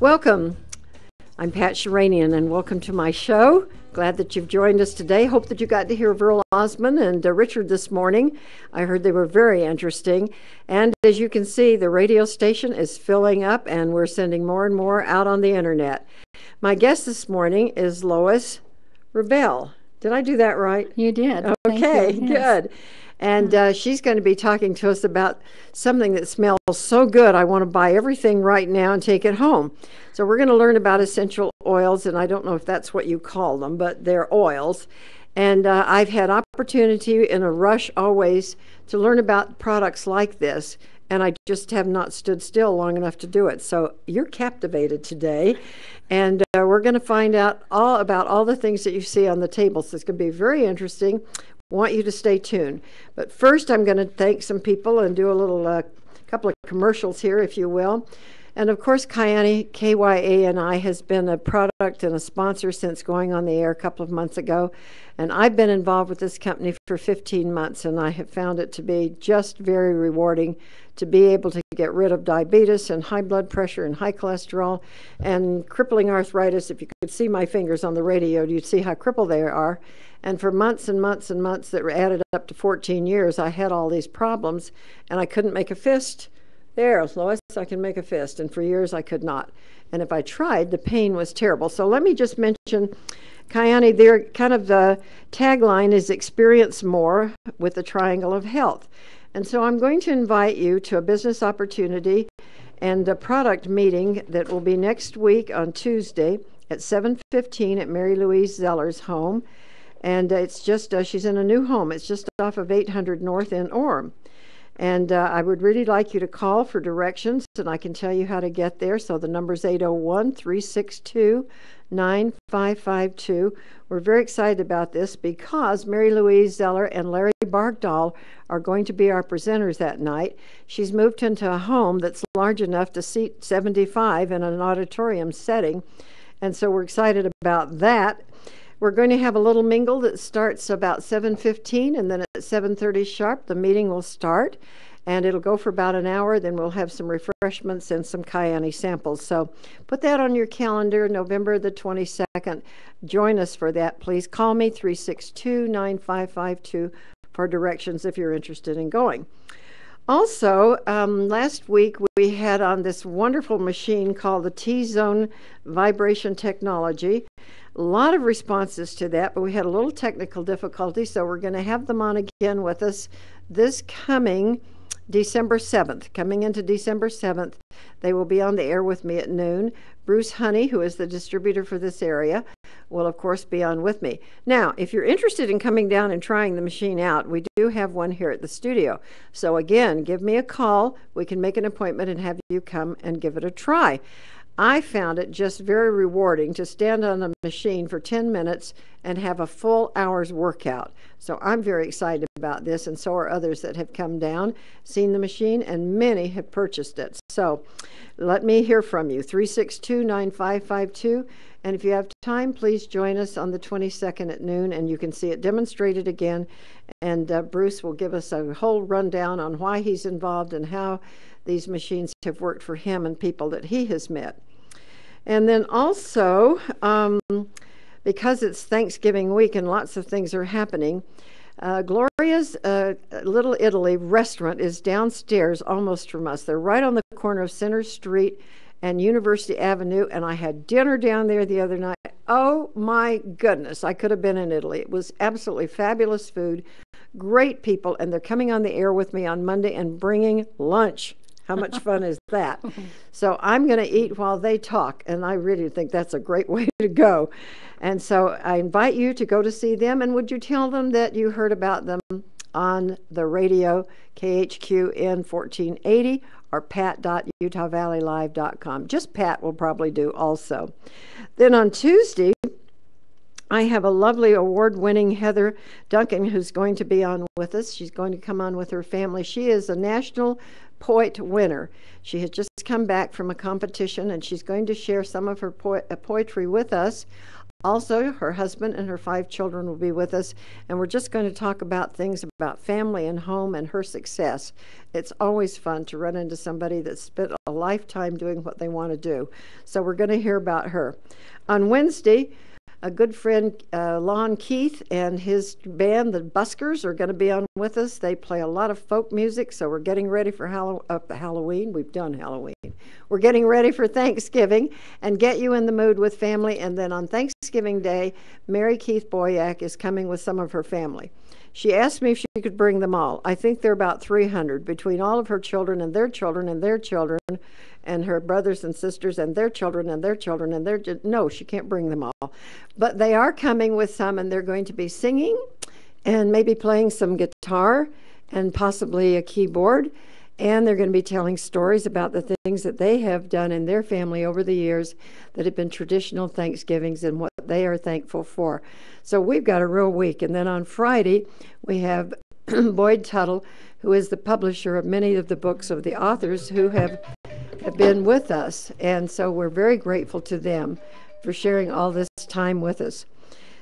Welcome. I'm Pat Sheranian, and welcome to my show. Glad that you've joined us today. Hope that you got to hear Wrubell Osmond and Richard this morning. I heard they were very interesting. And as you can see, the radio station is filling up, and we're sending more and more out on the internet. My guest this morning is Lois Wrubell. Did I do that right? You did. Okay, Thank you. Yes. good. And she's going to be talking to us about something that smells so good, I want to buy everything right now and take it home. So we're going to learn about essential oils, and I don't know if that's what you call them, but they're oils. And I've had opportunity in a rush always to learn about products like this, and I just have not stood still long enough to do it. So you're captivated today, and we're going to find out all about all the things that you see on the table. So it's going to be very interesting. Want you to stay tuned. But first, I'm going to thank some people and do a little couple of commercials here, if you will. And of course, Kyani, KYANI, has been a product and a sponsor since going on the air a couple of months ago. And I've been involved with this company for 15 months, and I have found it to be just very rewarding to be able to get rid of diabetes and high blood pressure and high cholesterol and crippling arthritis. If you could see my fingers on the radio, you'd see how crippled they are. And for months and months and months that were added up to 14 years, I had all these problems, and I couldn't make a fist. There, Lois, I can make a fist. And for years, I could not. And if I tried, the pain was terrible. So let me just mention, Kyani, their kind of the tagline is experience more with the Triangle of Health. And so I'm going to invite you to a business opportunity and a product meeting that will be next week on Tuesday at 7:15 at Mary Louise Zeller's home. And it's just, she's in a new home. It's just off of 800 North in Orem. And I would really like you to call for directions, and I can tell you how to get there. So the number's 801-362-9552. We're very excited about this because Mary Louise Zeller and Larry Bargdahl are going to be our presenters that night. She's moved into a home that's large enough to seat 75 in an auditorium setting. And so we're excited about that. We're going to have a little mingle that starts about 7:15, and then at 7:30 sharp, the meeting will start, and it'll go for about an hour. Then we'll have some refreshments and some Kyani samples. So put that on your calendar, November the 22nd. Join us for that, please. Call me, 362-9552, for directions if you're interested in going. Also, last week we had on this wonderful machine called the T-Zone Vibration Technology. A lot of responses to that, but we had a little technical difficulty, so we're going to have them on again with us this coming December 7th. Coming into December 7th, they will be on the air with me at noon. Bruce Honey, who is the distributor for this area, will of course be on with me. Now, if you're interested in coming down and trying the machine out, we do have one here at the studio. So again, give me a call. We can make an appointment and have you come and give it a try. I found it just very rewarding to stand on a machine for 10 minutes and have a full hour's workout. So I'm very excited about this, and so are others that have come down, seen the machine, and many have purchased it. So let me hear from you, 362-9552. And if you have time, please join us on the 22nd at noon, and you can see it demonstrated again. And Bruce will give us a whole rundown on why he's involved and how these machines have worked for him and people that he has met. And then also, because it's Thanksgiving week and lots of things are happening, Gloria's Little Italy restaurant is downstairs almost from us. They're right on the corner of Center Street and University Avenue, and I had dinner down there the other night. Oh my goodness, I could have been in Italy. It was absolutely fabulous food, great people, and they're coming on the air with me on Monday and bringing lunch. How much fun is that? So I'm going to eat while they talk, and I really think that's a great way to go. And so I invite you to go to see them, and would you tell them that you heard about them on the radio, KHQN 1480, or pat.utahvalleylive.com. Just Pat will probably do also. Then on Tuesday, I have a lovely award-winning Heather Duncan who's going to be on with us. She's going to come on with her family. She is a national poet winner. She has just come back from a competition, and she's going to share some of her poetry with us Also, her husband and her 5 children will be with us, and we're just going to talk about things about family and home and her success. It's always fun to run into somebody that's spent a lifetime doing what they want to do. So we're going to hear about her. On Wednesday, a good friend, Lon Keith, and his band, the Buskers, are going to be on with us. They play a lot of folk music, so we're getting ready for Halloween. We've done Halloween. We're getting ready for Thanksgiving and get you in the mood with family. And then on Thanksgiving Day, Mary Keith Boyack is coming with some of her family. She asked me if she could bring them all. I think they're about 300 between all of her children and their children and their children, and her brothers and sisters and their children and their children and their no, she can't bring them all. But they are coming with some, and they're going to be singing and maybe playing some guitar and possibly a keyboard. And they're going to be telling stories about the things that they have done in their family over the years that have been traditional Thanksgivings and what they are thankful for. So we've got a real week. And then on Friday, we have Boyd Tuttle, who is the publisher of many of the books of the authors who have been with us. And so we're very grateful to them for sharing all this time with us.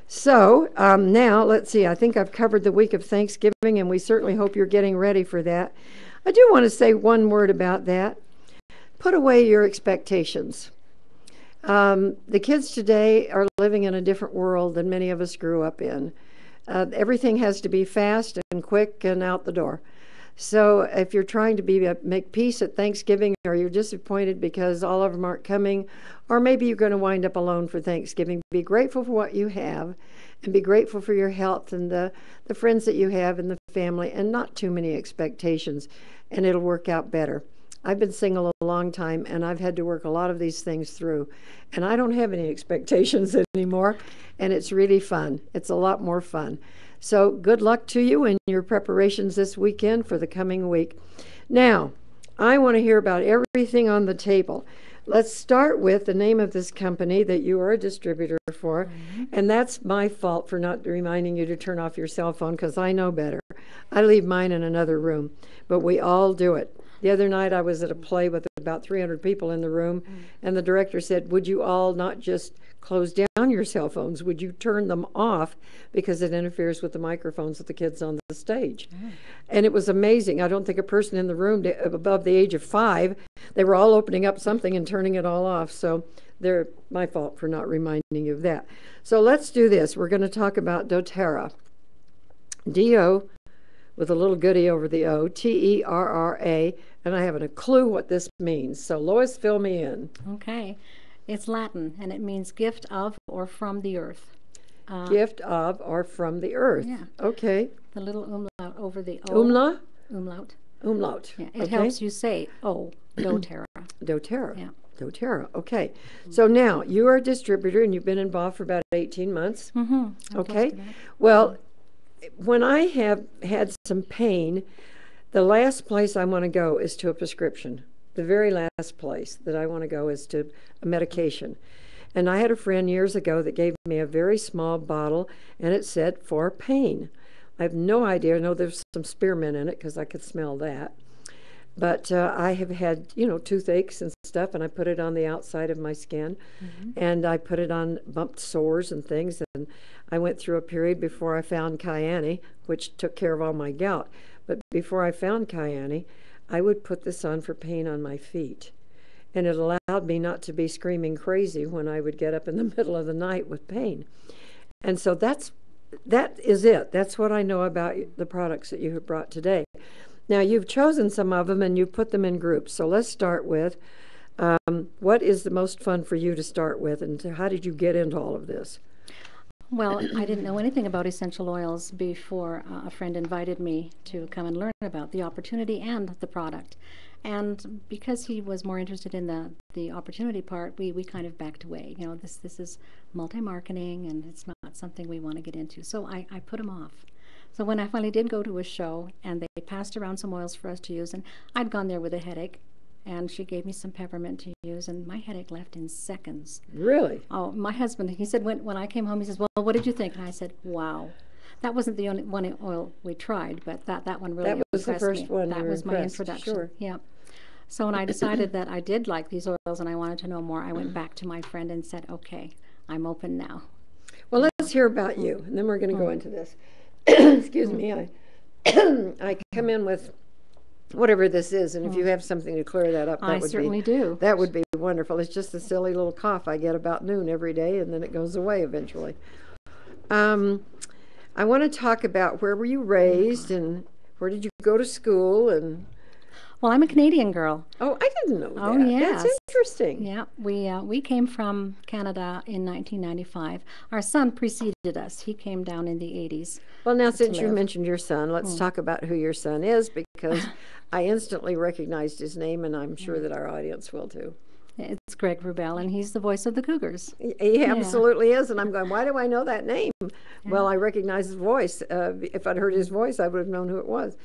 So now, let's see, I think I've covered the week of Thanksgiving, and we certainly hope you're getting ready for that. I do want to say one word about that. Put away your expectations. The kids today are living in a different world than many of us grew up in. Everything has to be fast and quick and out the door. So if you're trying to make peace at Thanksgiving, or you're disappointed because all of them aren't coming, or maybe you're going to wind up alone for Thanksgiving, be grateful for what you have, and be grateful for your health and the friends that you have and the family, and not too many expectations, and it'll work out better. I've been single a long time, and I've had to work a lot of these things through, and I don't have any expectations anymore, and it's really fun. It's a lot more fun. So good luck to you in your preparations this weekend for the coming week. Now, I want to hear about everything on the table. Let's start with the name of this company that you are a distributor for, and that's my fault for not reminding you to turn off your cell phone, because I know better. I leave mine in another room, but we all do it. The other night I was at a play with about 300 people in the room, and the director said, would you all not just close down your cell phones? Would you turn them off, because it interferes with the microphones of the kids on the stage? And it was amazing. I don't think a person in the room above the age of 5, they were all opening up something and turning it all off. So they're my fault for not reminding you of that. So let's do this. We're going to talk about doTERRA. D-O with a little goodie over the O, T-E-R-R-A, and I haven't a clue what this means. So Lois, fill me in. Okay. It's Latin, and it means gift of or from the earth. Gift of or from the earth. Yeah. Okay. The little umlaut over the O. Umla? Umlaut. Umlaut. Yeah. It helps you say, oh, doTERRA. doTERRA. Yeah. doTERRA. Okay. So now, you are a distributor, and you've been involved for about 18 months. Okay. Well, when I have had some pain, the last place I want to go is to a prescription. The very last place that I want to go is to a medication. And I had a friend years ago that gave me a very small bottle, and it said for pain. I have no idea. I know there's some spearmint in it because I could smell that. But I have had, toothaches and stuff, and I put it on the outside of my skin, and I put it on bumped sores and things. And I went through a period before I found Kyane, which took care of all my gout. But before I found Kyane, I would put this on for pain on my feet. And it allowed me not to be screaming crazy when I would get up in the middle of the night with pain. And so that is it. That's what I know about the products that you have brought today. Now, you've chosen some of them and you've put them in groups. So let's start with what is the most fun for you to start with, and how did you get into all of this? Well, I didn't know anything about essential oils before a friend invited me to come and learn about the opportunity and the product. And because he was more interested in the opportunity part, we kind of backed away. This is multi-marketing, and it's not something we want to get into. So I put him off. So when I finally did go to a show, and they passed around some oils for us to use, and I'd gone there with a headache, and she gave me some peppermint to use, and my headache left in seconds. Really? Oh, my husband, he said when I came home, he says, well, what did you think? And I said, wow. That wasn't the only one oil we tried, but that one really impressed me. That was the first one. That was my introduction. Sure. Yeah. So when I decided that I did like these oils and I wanted to know more, I went back to my friend and said, okay, I'm open now. Well, let's hear about you, and then we're going to go into this. Excuse me. I come in with whatever this is, and if you have something to clear that up, I certainly do. That would be wonderful. It's just a silly little cough I get about noon every day, and then it goes away eventually. I want to talk about where were you raised, and where did you go to school, and Well, I'm a Canadian girl. oh, I didn't know that. Oh, yes. That's interesting. Yeah, we came from Canada in 1995. Our son preceded us. He came down in the 80s. Well, now since you live. mentioned your son, let's talk about who your son is, because I instantly recognized his name, and I'm sure that our audience will too. It's Greg Wrubell, and he's the voice of the Cougars. He absolutely is, and I'm going, why do I know that name? Well, I recognize his voice. If I'd heard his voice, I would have known who it was.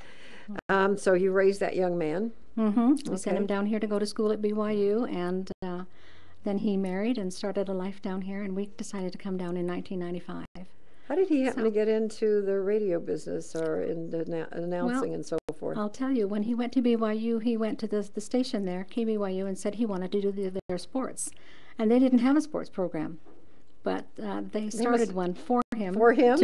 So you raised that young man. We sent him down here to go to school at BYU, and then he married and started a life down here, and we decided to come down in 1995. How did he happen to get into the radio business or in the announcing and so forth? I'll tell you, when he went to BYU, he went to the station there, KBYU, and said he wanted to do their sports. And they didn't have a sports program, but they started one for him. For him?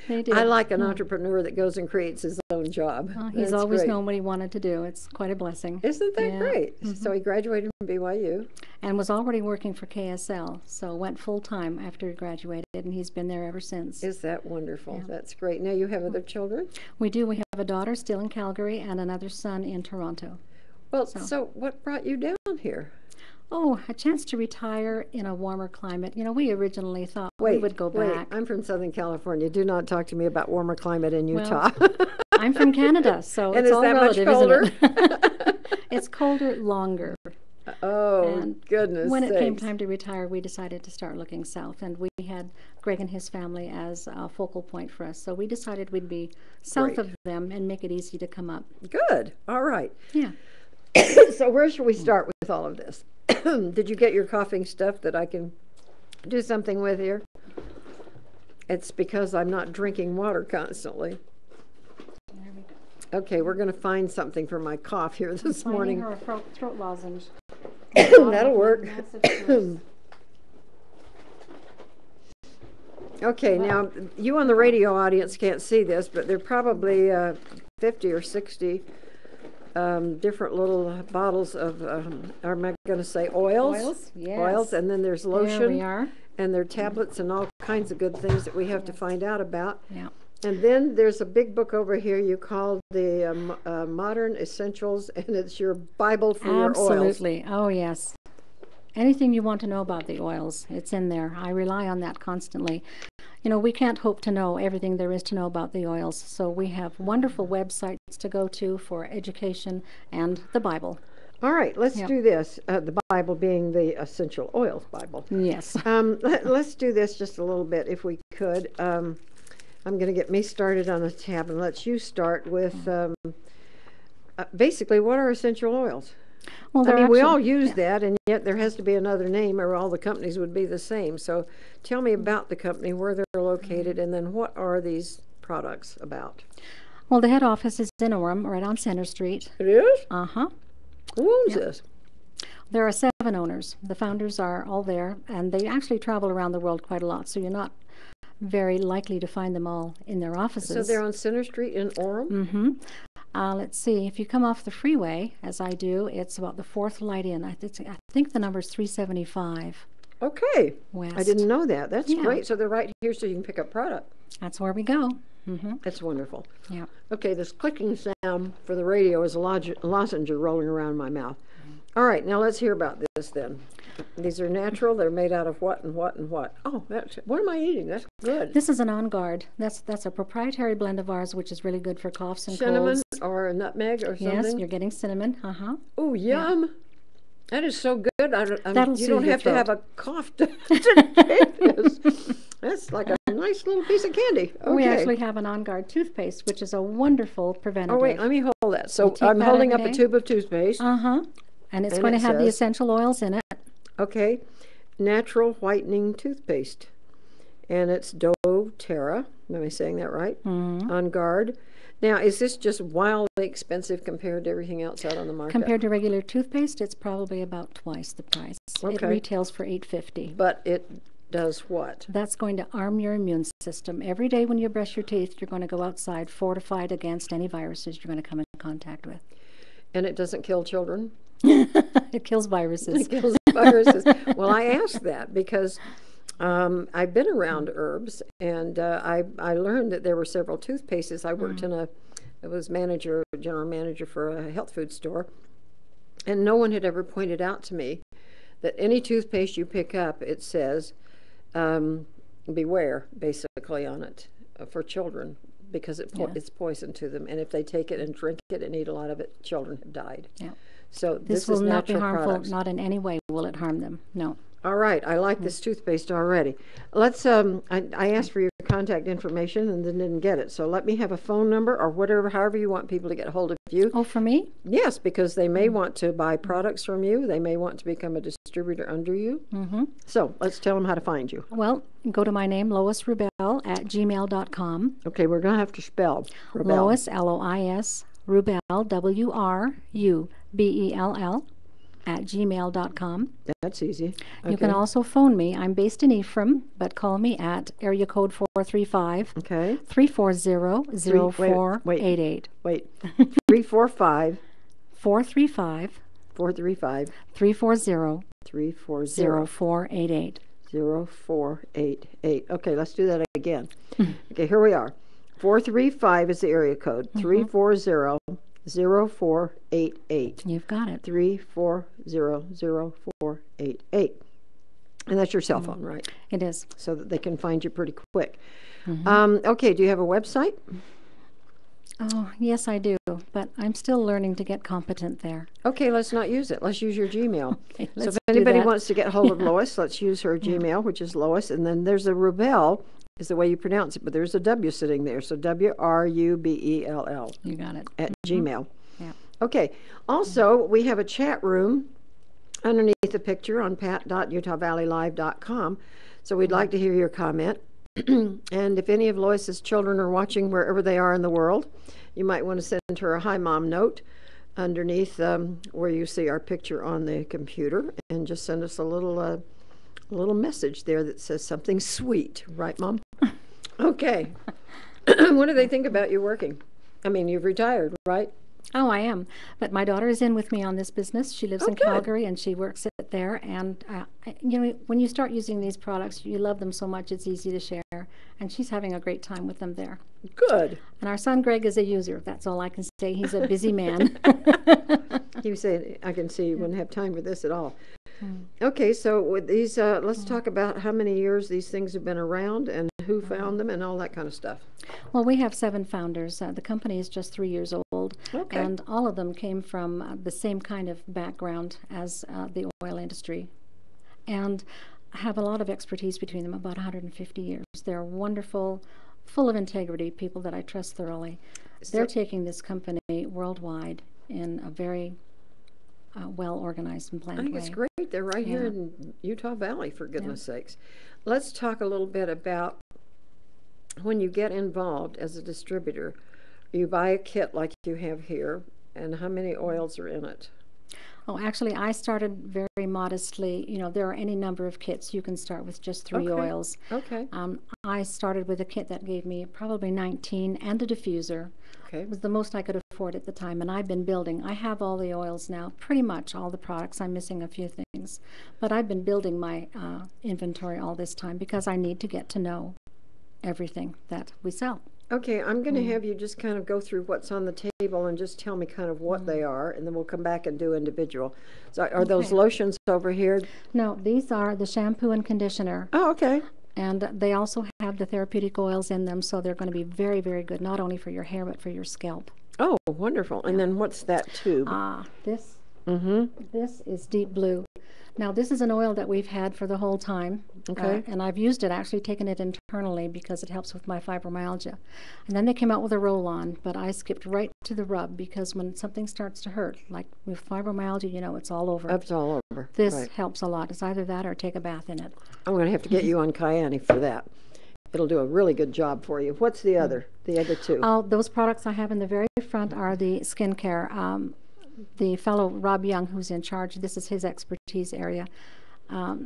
They did. I like an entrepreneur that goes and creates his own job. He's always known what he wanted to do. It's quite a blessing. Isn't that great? So he graduated from BYU. And was already working for KSL, so went full-time after he graduated, and he's been there ever since. Is that wonderful? That's great. Now you have other children? We do. We have a daughter still in Calgary and another son in Toronto. Well, so what brought you down here? Oh, a chance to retire in a warmer climate. You know, we originally thought we would go back. I'm from Southern California. Do not talk to me about warmer climate in Utah. Well, I'm from Canada, so and it's all relative, much colder? Isn't it? It's colder longer. Oh, and goodness when it sakes. came time to retire, we decided to start looking south, and we had Greg and his family as a focal point for us. So we decided we'd be south of them and make it easy to come up. Good. All right. Yeah. So where should we start with all of this? Did you get your coughing stuff that I can do something with here? It's because I'm not drinking water constantly. There we go. Okay, we're going to find something for my cough here this morning. Her a throat lozenge. That'll work. Okay, now you on the radio audience can't see this, but there are probably 50 or 60 different little bottles of, am I going to say oils? Oils, yes. Oils, and then there's lotion. There we are. And there are tablets and all kinds of good things that we have to find out about. Yeah. And then there's a big book over here you call the Modern Essentials, and it's your Bible for your oils. Absolutely. Oh, yes. Anything you want to know about the oils, it's in there. I rely on that constantly. You know, we can't hope to know everything there is to know about the oils, so we have wonderful websites to go to for education and the Bible. All right, let's do this. The Bible being the Essential Oils Bible. Yes. Let's do this just a little bit, if we could. I'm going to get me started on a tab and let you start with basically what are essential oils? Well, I mean, we all use that, and yet there has to be another name or all the companies would be the same. So tell me about the company, where they're located, and then what are these products about? Well, the head office is in Orem, right on Center Street. It is? Uh-huh. Who owns this? There are 7 owners. The founders are all there, and they actually travel around the world quite a lot, so you're not very likely to find them all in their offices. So they're on Center Street in Orem? Mm-hmm. Let's see, if you come off the freeway, as I do, it's about the 4th light in. I think the number's 375. Okay. West. I didn't know that. That's great. So they're right here so you can pick up product. That's where we go. Mm-hmm. That's wonderful. Yeah. Okay, this clicking sound for the radio is a lozenge rolling around my mouth. All right, now let's hear about this then. These are natural. They're made out of what and what and what? Oh, what am I eating? That's good. This is an On Guard. That's a proprietary blend of ours, which is really good for coughs and cinnamon colds. Or a nutmeg or something? Yes, you're getting cinnamon. Uh-huh. Oh, yum. Yeah. That is so good. You don't have to have a cough to take this. That's like a nice little piece of candy. Okay. We actually have an On Guard toothpaste, which is a wonderful preventative. Oh, wait, let me hold that. So I'm holding up a tube of toothpaste. Uh-huh. And it's going to have the essential oils in it. Okay. Natural whitening toothpaste. And it's doTERRA. Am I saying that right? Mm-hmm. On Guard. Now, is this just wildly expensive compared to everything else out on the market? Compared to regular toothpaste, it's probably about twice the price. Okay. It retails for $8.50. But it does what? That's going to arm your immune system. Every day when you brush your teeth, you're going to go outside fortified against any viruses you're going to come in contact with. And it doesn't kill children? It kills viruses. It kills viruses. Well, I asked that because I've been around herbs, and I learned that there were several toothpastes. I worked I was general manager for a health food store, and no one had ever pointed out to me that any toothpaste you pick up, it says, beware, basically, on it for children, because it's poison to them. And if they take it and drink it and eat a lot of it, children have died. Yeah. So This will not be harmful, not in any way will it harm them. No. All right, I like this toothpaste already. Let's, I asked for your contact information and then didn't get it. So let me have a phone number or whatever, however you want people to get a hold of you. Oh, for me? Yes, because they may want to buy products from you. They may want to become a distributor under you. Mm-hmm. So let's tell them how to find you. Well, go to my name, Lois Wrubell, at gmail.com. Okay, we're going to have to spell Wrubell. Lois, L-O-I-S, Wrubell, W-R-U-B-E-L-L, at gmail.com. That's easy. Okay. You can also phone me. I'm based in Ephraim, but call me at area code 435 Okay. 340-0488. Wait. 345 435 435 340 340 0488. 0488. Okay, let's do that again. Okay, here we are. 435 is the area code. 340 0488. You've got it. 3400488. And that's your cell phone, right? It is. So that they can find you pretty quick. Okay, do you have a website? Oh, yes, I do, but I'm still learning to get competent there. Okay, let's not use it. Let's use your Gmail. Okay, So let's if do anybody that. wants to get hold of Lois, let's use her Gmail, which is Lois. And then there's a Wrubell, is the way you pronounce it, but there's a W sitting there. So Wrubell You got it. at Gmail. Yeah. Okay. Also, we have a chat room underneath the picture on pat.utahvalleylive.com. So we'd like to hear your comment. And if any of Lois's children are watching wherever they are in the world, you might want to send her a hi mom note underneath where you see our picture on the computer, and just send us a little message there that says something sweet, right, Mom? Okay. What do they think about you working? I mean, you've retired, right? Oh, I am. But my daughter is in with me on this business. She lives in good. Calgary, and she works it there. And, you know, when you start using these products, you love them so much, it's easy to share. And she's having a great time with them there. Good. And our son Greg is a user. That's all I can say. He's a busy man. You say, I can see you wouldn't have time for this at all. Okay, so with these, let's talk about how many years these things have been around and who found them and all that kind of stuff. Well, we have 7 founders. The company is just 3 years old. Okay. And all of them came from the same kind of background as the oil industry. And have a lot of expertise between them, about 150 years. They're wonderful, full of integrity, people that I trust thoroughly. They're taking this company worldwide in a very well-organized and planned I think way. it's great. They're right here in Utah Valley, for goodness sakes. Let's talk a little bit about when you get involved as a distributor. You buy a kit like you have here, and how many oils are in it? Oh, actually, I started very modestly. You know, there are any number of kits. You can start with just 3 oils. Okay. I started with a kit that gave me probably 19 and a diffuser. Okay. It was the most I could afford at the time, and I've been building. I have all the oils now, pretty much all the products. I'm missing a few things. But I've been building my inventory all this time because I need to get to know everything that we sell. Okay, I'm going to have you just kind of go through what's on the table and just tell me kind of what they are, and then we'll come back and do individual. So are those lotions over here? No, these are the shampoo and conditioner. Oh, okay. And they also have the therapeutic oils in them, so they're going to be very, very good, not only for your hair, but for your scalp. Oh, wonderful. And then what's that tube? This is Deep Blue. Now, this is an oil that we've had for the whole time. Okay. And I've used it, actually taken it internally because it helps with my fibromyalgia. And then they came out with a roll-on, but I skipped right to the rub because when something starts to hurt, like with fibromyalgia, you know, it's all over. It's all over. This right. helps a lot. It's either that or take a bath in it. I'm going to have to get you on Cayenne for that. It'll do a really good job for you. What's the other two? Those products I have in the very front are the skincare. The fellow, Rob Young, who's in charge, this is his expertise area.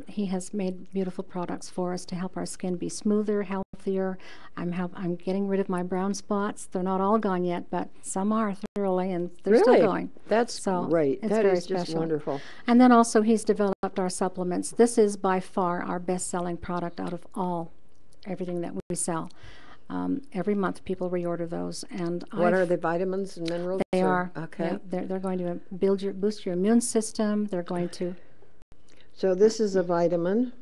He has made beautiful products for us to help our skin be smoother, healthier. I'm getting rid of my brown spots. They're not all gone yet, but some are thoroughly, and they're still Really? going. That's So great. it's That very is just special. wonderful. And then also he's developed our supplements. This is by far our best-selling product out of everything that we sell. Every month people reorder those, and What are the vitamins and minerals? they or- are. Okay. Yeah, they're going to boost your immune system. They're going to. So this is a vitamin,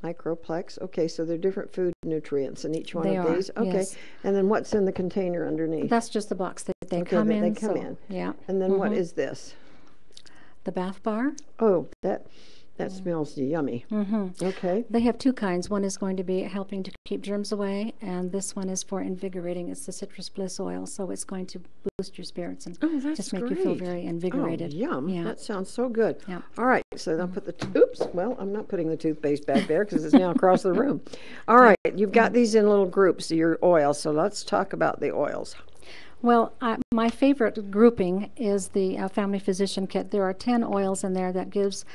Microplex. Okay, so they're different food nutrients in each one They of are, these. Okay. yes. And then what's in the container underneath? That's just the box that they Okay, come that in. they come so, in. Yeah. And then what is this? The bath bar. Oh, that smells yummy. Okay. They have two kinds. One is going to be helping to keep germs away, and this one is for invigorating. It's the citrus bliss oil, so it's going to boost your spirits and Oh, that's just make you feel great. very Oh, invigorated. yum. Yeah. That sounds so good. Yeah. All right, so I'll put oops, well, I'm not putting the toothpaste back there because it's now across the room. All right, you've got these in little groups, your oils, so let's talk about the oils. Well, my favorite grouping is the Family Physician Kit. There are 10 oils in there that gives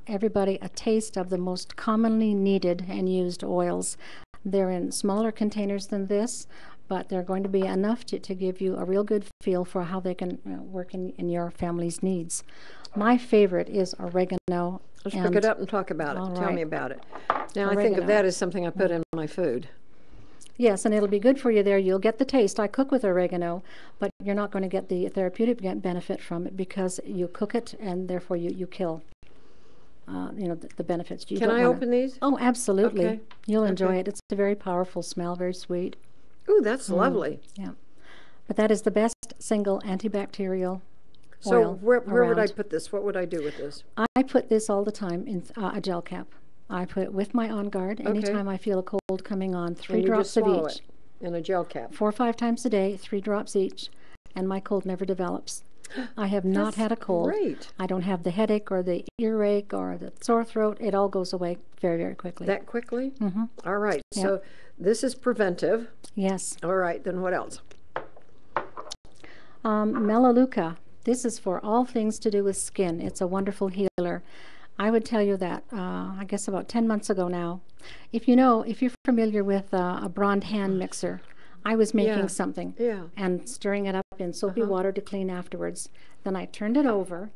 everybody a taste of the most commonly needed and used oils. They're in smaller containers than this, but they're going to be enough to give you a real good feel for how they can work in your family's needs. My favorite is oregano. Let's pick it up and talk about it. All Tell right. me about it. Now, I think of Oregano. that as something I put in my food. Yes, and it'll be good for you there. You'll get the taste. I cook with oregano, but you're not going to get the therapeutic benefit from it because you cook it and therefore you kill the benefits. You Can don't I wanna- open these? Oh, absolutely. Okay. You'll enjoy Okay. it. It's a very powerful smell, very sweet. Ooh, that's lovely. Yeah. But that is the best single antibacterial So oil where would I around. put this? What would I do with this? I put this all the time in a gel cap. I put it with my On Guard anytime I feel a cold coming on. Three And you drops just of swallow each. it in a gel cap. 4 or 5 times a day, 3 drops each, and my cold never develops. I have not had a cold. Great. I don't have the headache or the earache or the sore throat. It all goes away very, very quickly. That quickly? Mm-hmm. All right. Yeah. So this is preventive. Yes. All right. Then what else? Melaleuca. This is for all things to do with skin. It's a wonderful healer. I would tell you that, I guess about 10 months ago now. If you're familiar with a Braun hand mixer, I was making Yeah. something Yeah. and stirring it up in soapy water to clean afterwards. Then I turned it over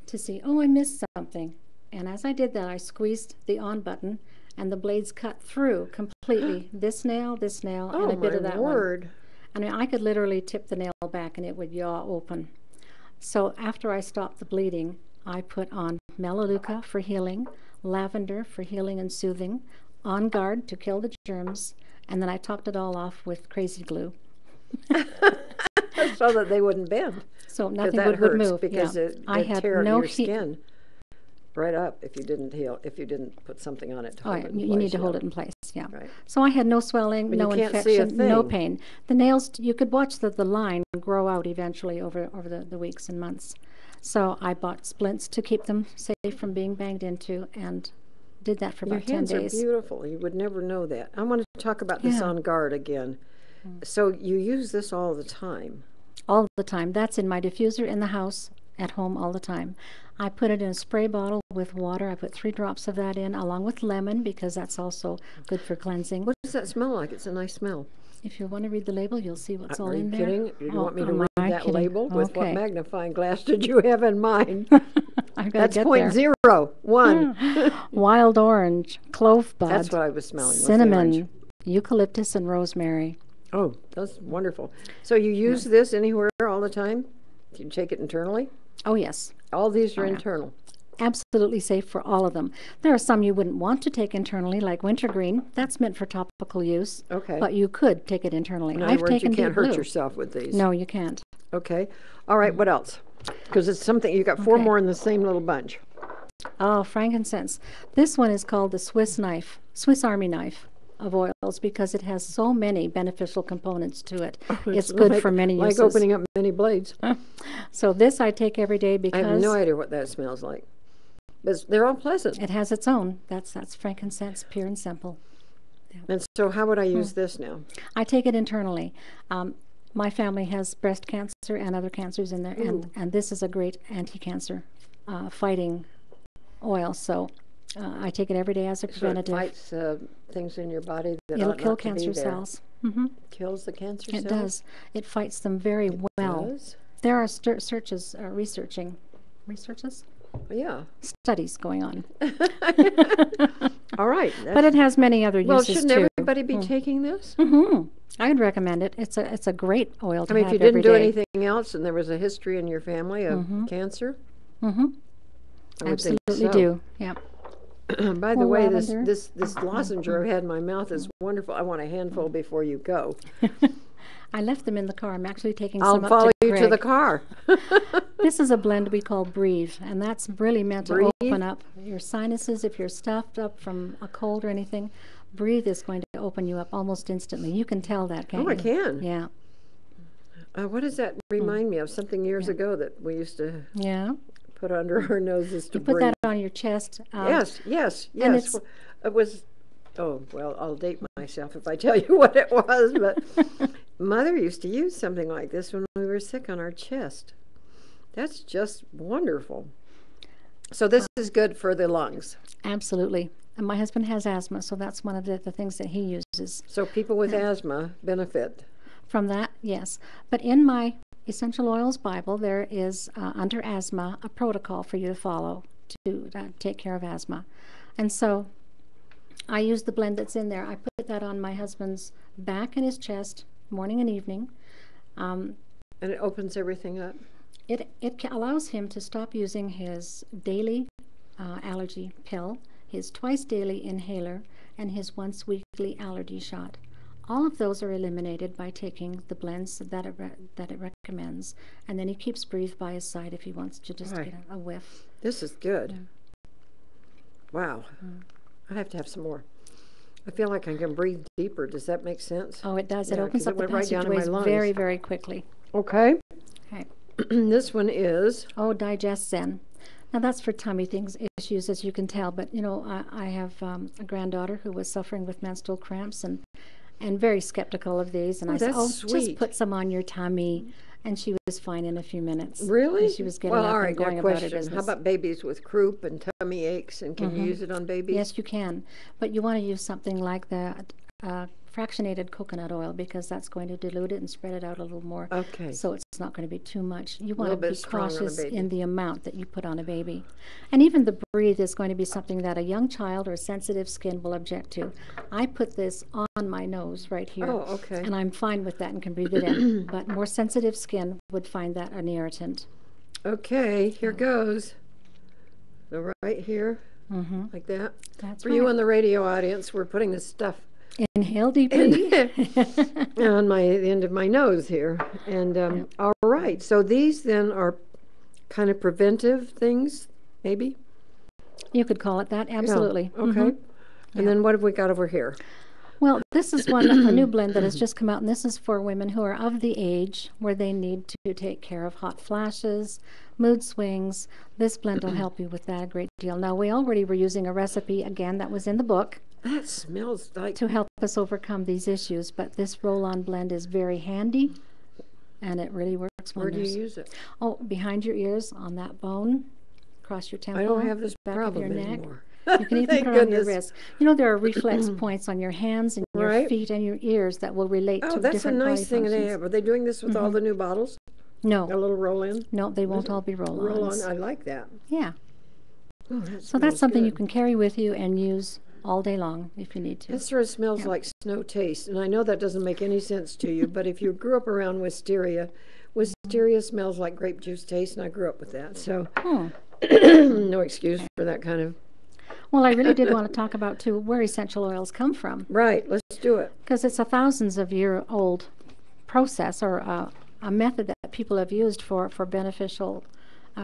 to see, oh, I missed something. And as I did that, I squeezed the on button, and the blades cut through completely. This nail, Oh, and a bit my of that one. word. I mean, I could literally tip the nail back and it would yaw open. So after I stopped the bleeding, I put on Melaleuca for healing, lavender for healing and soothing, On Guard to kill the germs, and then I topped it all off with crazy glue. So that they wouldn't bend. So 'Cause nothing that would hurts move. because Yeah. it I would had tear no your heat. skin right up if you didn't put something on it to Oh, hold it in you place. need to hold yeah. it in place, yeah. Right. So I had no swelling, But no you can't see a infection, no thing. pain. The nails, you could watch the line grow out eventually over the weeks and months. So I bought splints to keep them safe from being banged into and did that for Your about 10 hands days. are beautiful. You would never know that. I want to talk about this Yeah. On Guard again. So you use this all the time. All the time. That's in my diffuser in the house, at home all the time. I put it in a spray bottle with water. I put 3 drops of that in, along with lemon, because that's also good for cleansing. What does that smell like? It's a nice smell. If you want to read the label, you'll see what's all Are you in there. kidding? Do you Oh, want me to am read I that kidding? label? With what Okay. magnifying glass did you have in mind? I've got to That's get point there. 0.01. Wild orange, clove bud, That's what I was smelling. was the cinnamon, orange. eucalyptus, and rosemary. Oh, that's wonderful. So you use this anywhere all the time? Do you take it internally? Oh, yes. All these are Oh, yeah. internal. Absolutely safe for all of them. There are some you wouldn't want to take internally, like wintergreen. That's meant for topical use. Okay. But you could take it internally. In other I've words, you taken can't Deep hurt Blue. yourself with these. No, you can't. Okay. All right, what else? Because it's something, you got 4 Okay. more in the same little bunch. Oh, frankincense. This one is called the Swiss Army knife of oils, because it has so many beneficial components to it. It's good for many like uses. opening up many blades. So this I take every day I because have no idea what that smells like. But they're all pleasant. it has its own. That's frankincense, pure and simple. And so how would I Hmm. use this now? I take it internally. My family has breast cancer and other cancers in there, and this is a great anti-cancer fighting oil. So I take it every day as a preventative. So it fights things in your body that It'll ought kill not to be cancer there. cells. Mm-hmm. Kills the cancer cells? It does. It fights them very well. Does? There are researches, Yeah. studies going on. All right. But it has many other Well, uses shouldn't too. everybody be taking this? Mm-hmm. I'd recommend it. It's a great oil to I mean, if have you didn't every do day. anything else and there was a history in your family of cancer, Mm-hmm. I would think Absolutely so. do. Yeah. By the More way, lavender. this lozenge I've had in my mouth is wonderful. I want a handful before you go. I left them in the car. I'm actually taking I'll some up follow to you to the Greg. car. This is a blend we call Breathe, and that's really meant to Breathe? open up your sinuses. If you're stuffed up from a cold or anything, Breathe is going to open you up almost instantly. You can tell that, can't Oh, you? I can. Yeah. What does that remind me of? Something years ago that we used to Yeah. put under our noses to You put breathe. that on your chest. Yes. it's- Well, it was, oh, well, I'll date myself if I tell you what it was, but Mother used to use something like this when we were sick on our chest. That's just wonderful. So this is good for the lungs. Absolutely. And my husband has asthma, so that's one of the things that he uses. So people with asthma benefit. From that, yes. But in my Essential Oils Bible, there is, under asthma, a protocol for you to follow to take care of asthma. And so I use the blend that's in there. I put that on my husband's back and his chest, morning and evening. And it opens everything up. It allows him to stop using his daily allergy pill, his twice daily inhaler, and his once weekly allergy shot. All of those are eliminated by taking the blends that it recommends, and then he keeps Breathe by his side if he wants to just Right. get a whiff. This is good. Wow. I have to have some more. I feel like I can breathe deeper. Does that make sense? Oh, it does. It Yeah, opens 'cause it up the went right down in my passageways lungs. very, very quickly. Okay. Okay. This one is, Oh, Digest Zen. Now that's for tummy issues, as you can tell. But you know, I have a granddaughter who was suffering with menstrual cramps and very skeptical of these. And I said, that's "Oh, sweet. just put some on your tummy," and she was fine in a few minutes. really? And she was getting well, up all right, and got going a about her question. business. How about babies with croup and tummy aches? And can you use it on babies? Yes, you can, but you want to use something like the fractionated coconut oil because that's going to dilute it and spread it out a little more. Okay. So it's not going to be too much. You want little to be bit strong on a cautious baby. in the amount that you put on a baby. And even the Breathe is going to be something that a young child or sensitive skin will object to. I put this on my nose right here. Oh, okay. And I'm fine with that and can breathe it in. But more sensitive skin would find that an irritant. Okay, here goes. So right here, Mm-hmm. like that. That's For right. you in the radio audience, we're putting this stuff Inhale deeply. on the end of my nose here. And all right, so these then are kind of preventive things, maybe? You could call it that, absolutely. Yeah, okay. Mhm. And then what have we got over here? Well, this is a new blend that has just come out, and this is for women who are of the age where they need to take care of hot flashes, mood swings. This blend will help you with that a great deal. Now, we already were using a recipe, again, that was in the book That smells like, to help us overcome these issues, but this roll-on blend is very handy, and it really works where do wonders. you use it? Oh, behind your ears, on that bone, across your temple, I don't have this back problem of your neck. anymore. You can even Thank put it on your goodness. wrist. You know, there are reflex points on your hands and your Right. feet and your ears that will relate Oh, to that's a different body nice thing they functions. have. Are they doing this with all the new bottles? A No, little roll-in? no, they won't all be Roll-on, roll-ons. I like that. Yeah, Oh, that so that's smells something you good. can carry with you and use all day long if you need to. It sort of smells like snow taste, and I know that doesn't make any sense to you, but if you grew up around wisteria smells like grape juice taste, and I grew up with that, so Hmm. no excuse for that kind of... Well, I really did want to talk about, too, where essential oils come from, Right, let's do it. because it's a thousands of year old process or a method that people have used for beneficial,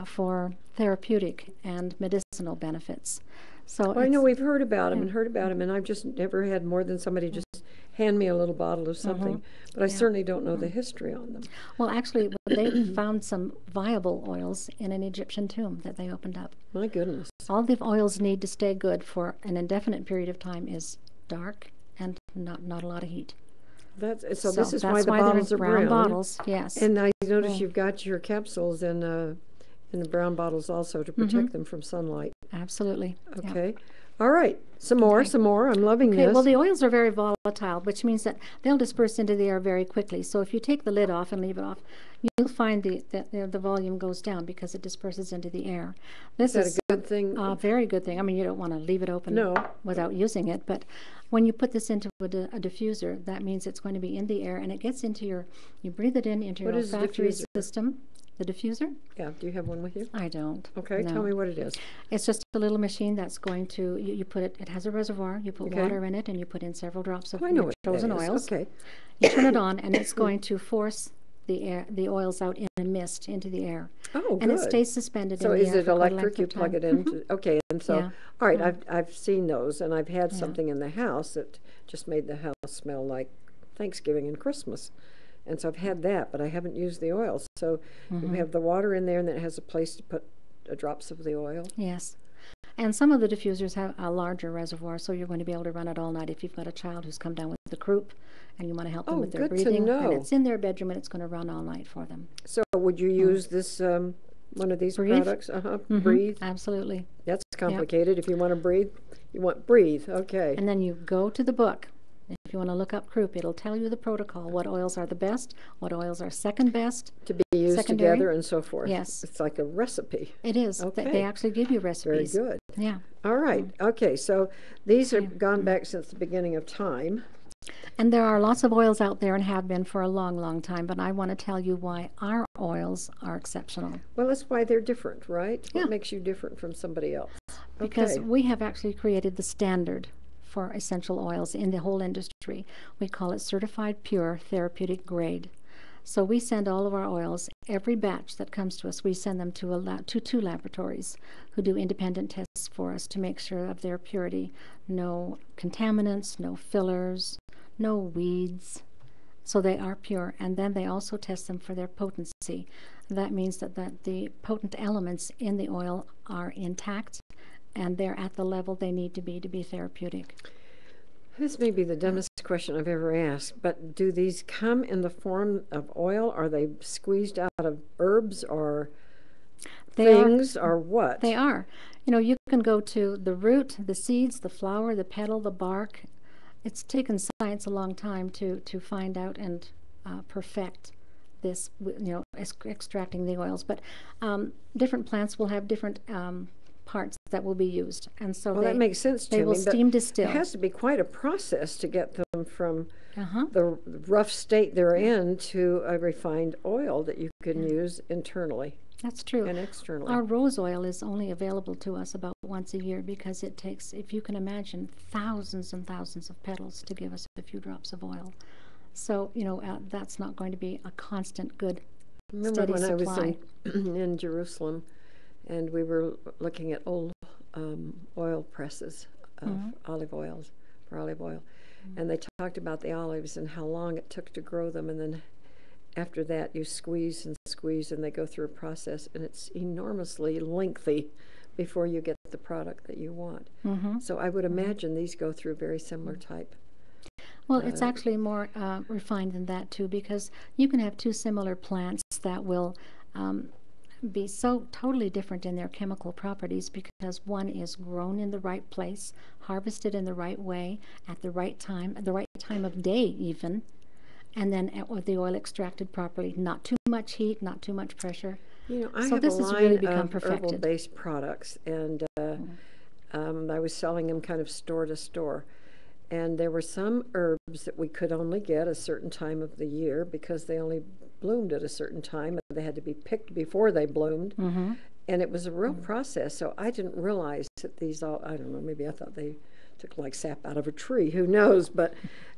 for therapeutic and medicinal benefits. So Well, I know it's- we've heard about them, and I've just never had more than somebody just hand me a little bottle of something, but I certainly don't know the history on them. Well, actually, they found some viable oils in an Egyptian tomb that they opened up. My goodness. All the oils need to stay good for an indefinite period of time is dark and not a lot of heat. So this is why that's the they're bottles are brown brown. bottles, yes. And I notice you've got your capsules in And the brown bottles also to protect them from sunlight. Absolutely. Yeah. Okay. All right. Some more. I'm loving Okay, this. well, the oils are very volatile, which means that they'll disperse into the air very quickly. So if you take the lid off and leave it off, you'll find the volume goes down because it disperses into the air. This is that a good thing? A very good thing. I mean, you don't want to leave it open without using it, but when you put this into a diffuser, that means it's going to be in the air, and it gets into you breathe it into your olfactory system. The diffuser? Yeah. Do you have one with you? I don't. Okay. No. Tell me what it is. It's just a little machine that's going to, you put it has a reservoir, you put water in it, and you put in several drops of your chosen oils. Okay. You turn it on, and it's going to force the oils out in a mist into the air. Oh, good. And it stays suspended in the air. So is it electric? You plug it in? Okay. And so, all right, I've seen those, and I've had something in the house that just made the house smell like Thanksgiving and Christmas. And so I've had that, but I haven't used the oil. So you have the water in there, and then it has a place to put drops of the oil. Yes. And some of the diffusers have a larger reservoir, so you're going to be able to run it all night if you've got a child who's come down with the croup and you want to help them with their breathing. To know. And it's in their bedroom, and it's going to run all night for them. So would you use this, one of these products? Breathe? Absolutely. That's complicated. If you want to breathe, you want breathe. Okay. And then you go to the book. If you want to look up croup, it'll tell you the protocol, what oils are the best, what oils are second best. To be used together and so forth. Yes. It's like a recipe. It is. Okay. They actually give you recipes. Very good. Yeah. All right. Okay, so these have gone back since the beginning of time. And there are lots of oils out there and have been for a long, long time, but I want to tell you why our oils are exceptional. Well, that's why they're different, right? Yeah. What makes you different from somebody else? Because we have actually created the standard for essential oils in the whole industry. We call it Certified Pure Therapeutic Grade. So we send all of our oils, every batch that comes to us, we send them to two laboratories who do independent tests for us to make sure of their purity. No contaminants, no fillers, no weeds. So they are pure. And then they also test them for their potency. That means that the potent elements in the oil are intact, and they're at the level they need to be therapeutic. This may be the dumbest question I've ever asked, but do these come in the form of oil? Are they squeezed out of herbs or things or what? They are. You know, you can go to the root, the seeds, the flower, the petal, the bark. It's taken science a long time to find out and perfect this, extracting the oils. But different plants will have different parts that will be used, and so that makes sense to me. They will steam distill. It has to be quite a process to get them from the rough state they're in to a refined oil that you can use internally. That's true. And externally. Our rose oil is only available to us about once a year because it takes, if you can imagine, thousands and thousands of petals to give us a few drops of oil. So, that's not going to be a constant, good, steady supply. Remember when I was in Jerusalem, and we were looking at old oil presses of olive oils, for olive oil. And they talked about the olives and how long it took to grow them. And then after that, you squeeze, and they go through a process. And it's enormously lengthy before you get the product that you want. So I would imagine these go through a very similar type. Well, it's actually more refined than that, too, because you can have two similar plants that will be so totally different in their chemical properties because one is grown in the right place, harvested in the right way, at the right time of day even, and then with the oil extracted properly. Not too much heat, not too much pressure. I have a line of herbal-based products, and I was selling them kind of store to store. And there were some herbs that we could only get a certain time of the year because they only bloomed at a certain time. They had to be picked before they bloomed. And it was a real process. So I didn't realize that these all, I don't know, maybe I thought they took like sap out of a tree. Who knows? But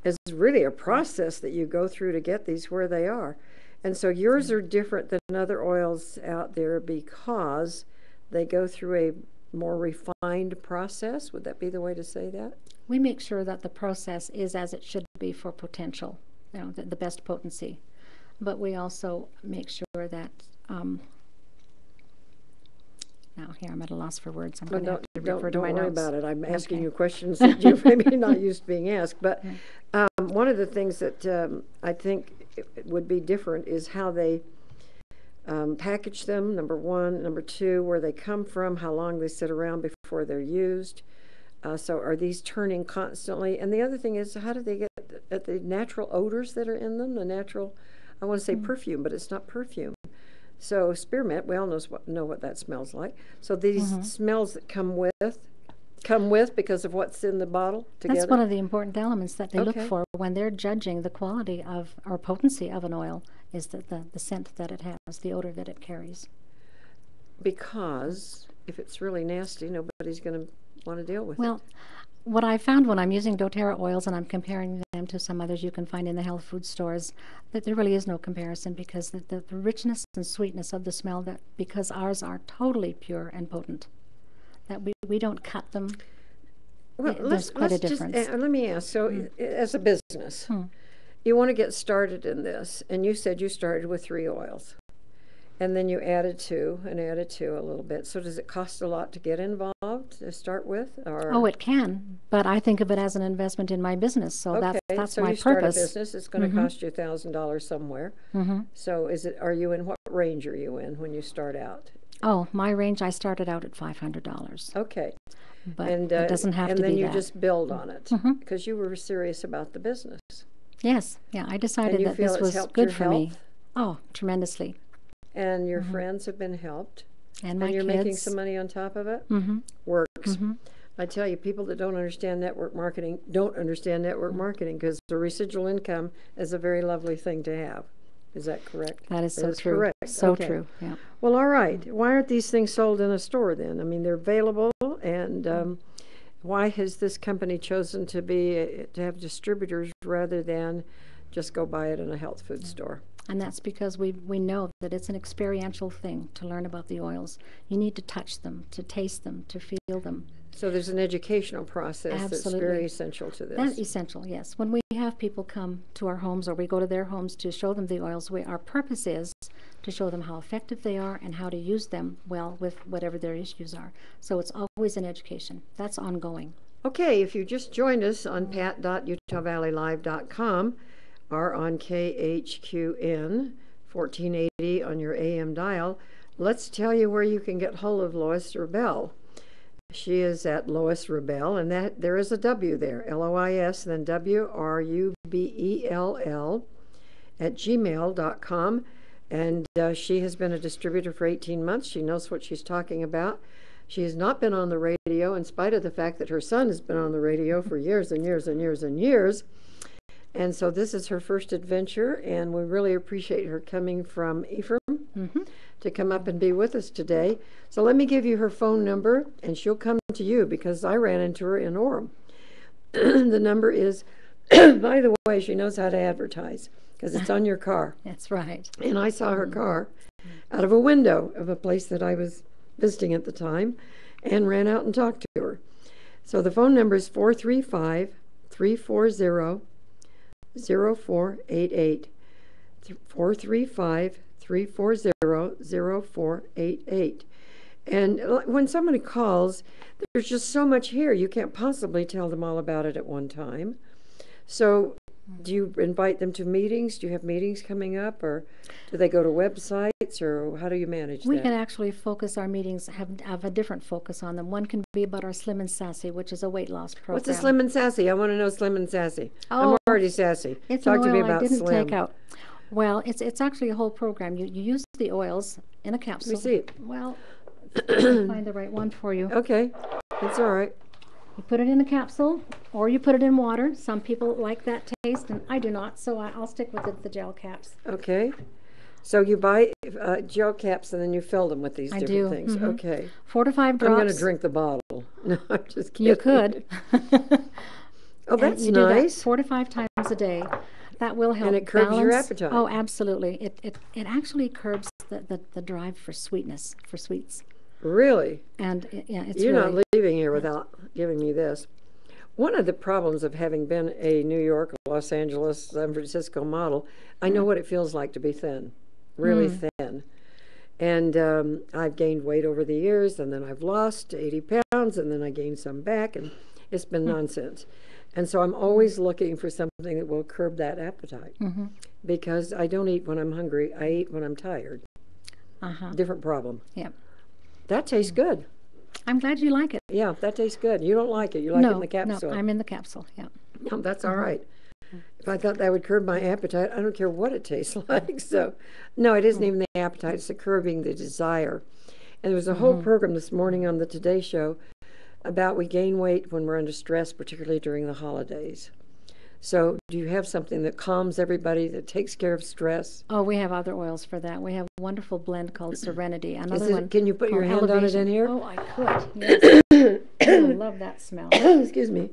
it's really a process that you go through to get these where they are. And so yours are different than other oils out there because they go through a more refined process. Would that be the way to say that? We make sure that the process is as it should be for potential, the best potency. But we also make sure that, now here I'm at a loss for words. I'm going to have to refer to my notes. Don't worry about it. I'm asking you questions that you're maybe not used to being asked. But one of the things that I think it would be different is how they package them, number one. Number two, where they come from, how long they sit around before they're used. So are these turning constantly? And the other thing is, how do they get at the natural odors that are in them? The natural, I want to say perfume, but it's not perfume. So spearmint, we all know what that smells like. So these smells that come with because of what's in the bottle together? That's one of the important elements that they look for when they're judging the quality of or potency of an oil, is that the scent that it has, the odor that it carries. Because if it's really nasty, nobody's going to want to deal with it. Well, what I found when I'm using doTERRA oils and I'm comparing them to some others you can find in the health food stores, that there really is no comparison, because the richness and sweetness of the smell, that because ours are totally pure and potent, that we don't cut them. Well, there's quite a difference. Let me ask, so as a business, you want to get started in this, and you said you started with 3 oils. And then you added 2 and added 2 a little bit. So does it cost a lot to get involved to start with? Or? Oh, it can, but I think of it as an investment in my business, so that's so my you start a purpose. business, it's going to cost you $1,000 somewhere. So are you in, what range are you in when you start out? Oh, my range, I started out at $500. Okay. But it doesn't have to be that. And then you just build on it, because you were serious about the business. Yes, yeah, I decided that this was good for me. Oh, tremendously. And your friends have been helped. And my you're kids. making some money on top of it? Works. I tell you, people that don't understand network marketing don't understand network marketing, because the residual income is a very lovely thing to have. Is that correct? That is so true. Correct. So true, yeah. Well, all right. Why aren't these things sold in a store then? I mean, they're available, and why has this company chosen to have distributors rather than just go buy it in a health food store? And that's because we know that it's an experiential thing to learn about the oils. You need to touch them, to taste them, to feel them. So there's an educational process Absolutely. that's very essential to this. That's essential, yes. When we have people come to our homes or we go to their homes to show them the oils, our purpose is to show them how effective they are and how to use them well with whatever their issues are. So it's always an education. That's ongoing. Okay, if you just joined us on pat.utahvalleylive.com, or on KHQN 1480 on your AM dial, let's tell you where you can get hold of Lois Wrubell. She is at Lois Wrubell, and that there is a W there, Lois, then WRUBELL at gmail.com. And she has been a distributor for 18 months. She knows what she's talking about. She has not been on the radio, in spite of the fact that her son has been on the radio for years and years and years and years. And so this is her first adventure, and we really appreciate her coming from Ephraim to come up and be with us today. So let me give you her phone number, and she'll come to you, because I ran into her in Orem. The number is, by the way, she knows how to advertise, because it's on your car. That's right. And I saw her car out of a window of a place that I was visiting at the time, and ran out and talked to her. So the phone number is 435-340-0488. 435-340-0488. And when somebody calls, there's just so much here. You can't possibly tell them all about it at one time. So do you invite them to meetings? Do you have meetings coming up, or do they go to websites, or how do you manage We that? can actually focus our meetings, have a different focus on them. One can be about our Slim and Sassy, which is a weight loss program. What's a Slim and Sassy? I want to know Slim and Sassy. Oh, I'm already sassy. It's Talk an to me oil about I didn't Slim. take out. Well, it's actually a whole program. You use the oils in a capsule. Let me see it. Well, I'll find the right one for you. Okay, that's all right. You put it in a capsule, or you put it in water. Some people like that taste, and I do not, so I'll stick with the gel caps. Okay. So you buy gel caps, and then you fill them with these different things. Okay. 4 to 5 drops. I'm going to drink the bottle. No, I'm just kidding. You could. Oh, that's you do nice. that 4 to 5 times a day. That will help. And it curbs balance. your appetite. Oh, absolutely. It actually curbs the drive for sweetness, for sweets. Really? And yeah, it's You're really, not leaving here without giving me this. One of the problems of having been a New York, Los Angeles, San Francisco model, I know what it feels like to be thin, really thin. And I've gained weight over the years, and then I've lost 80 pounds, and then I gained some back, and it's been nonsense. And so I'm always looking for something that will curb that appetite, because I don't eat when I'm hungry. I eat when I'm tired. different problem. Yep. That tastes good. I'm glad you like it. Yeah, that tastes good. You don't like it. You like it in the capsule. No, I'm in the capsule, yeah. No, that's all right. If I thought that would curb my appetite, I don't care what it tastes like. So, no, it isn't even the appetite. It's the curbing the desire. And there was a whole program this morning on the Today Show about we gain weight when we're under stress, particularly during the holidays. So do you have something that calms everybody, that takes care of stress? Oh, we have other oils for that. We have a wonderful blend called Serenity. Another one. Can you put your hand on it in here? Oh, I could. Yes. I love that smell. Excuse me.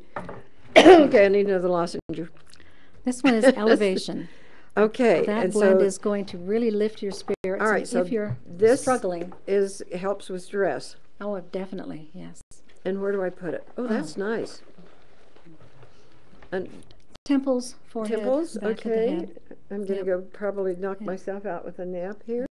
Okay, I need another lozenge. This one is Elevation. Okay. That blend is going to really lift your spirits. All right, so if you're this struggling. helps with stress. Oh, definitely, yes. And where do I put it? Oh, that's nice. And temples, forehead, temples, back of the okay. head. I'm going to go probably knock myself out with a nap here.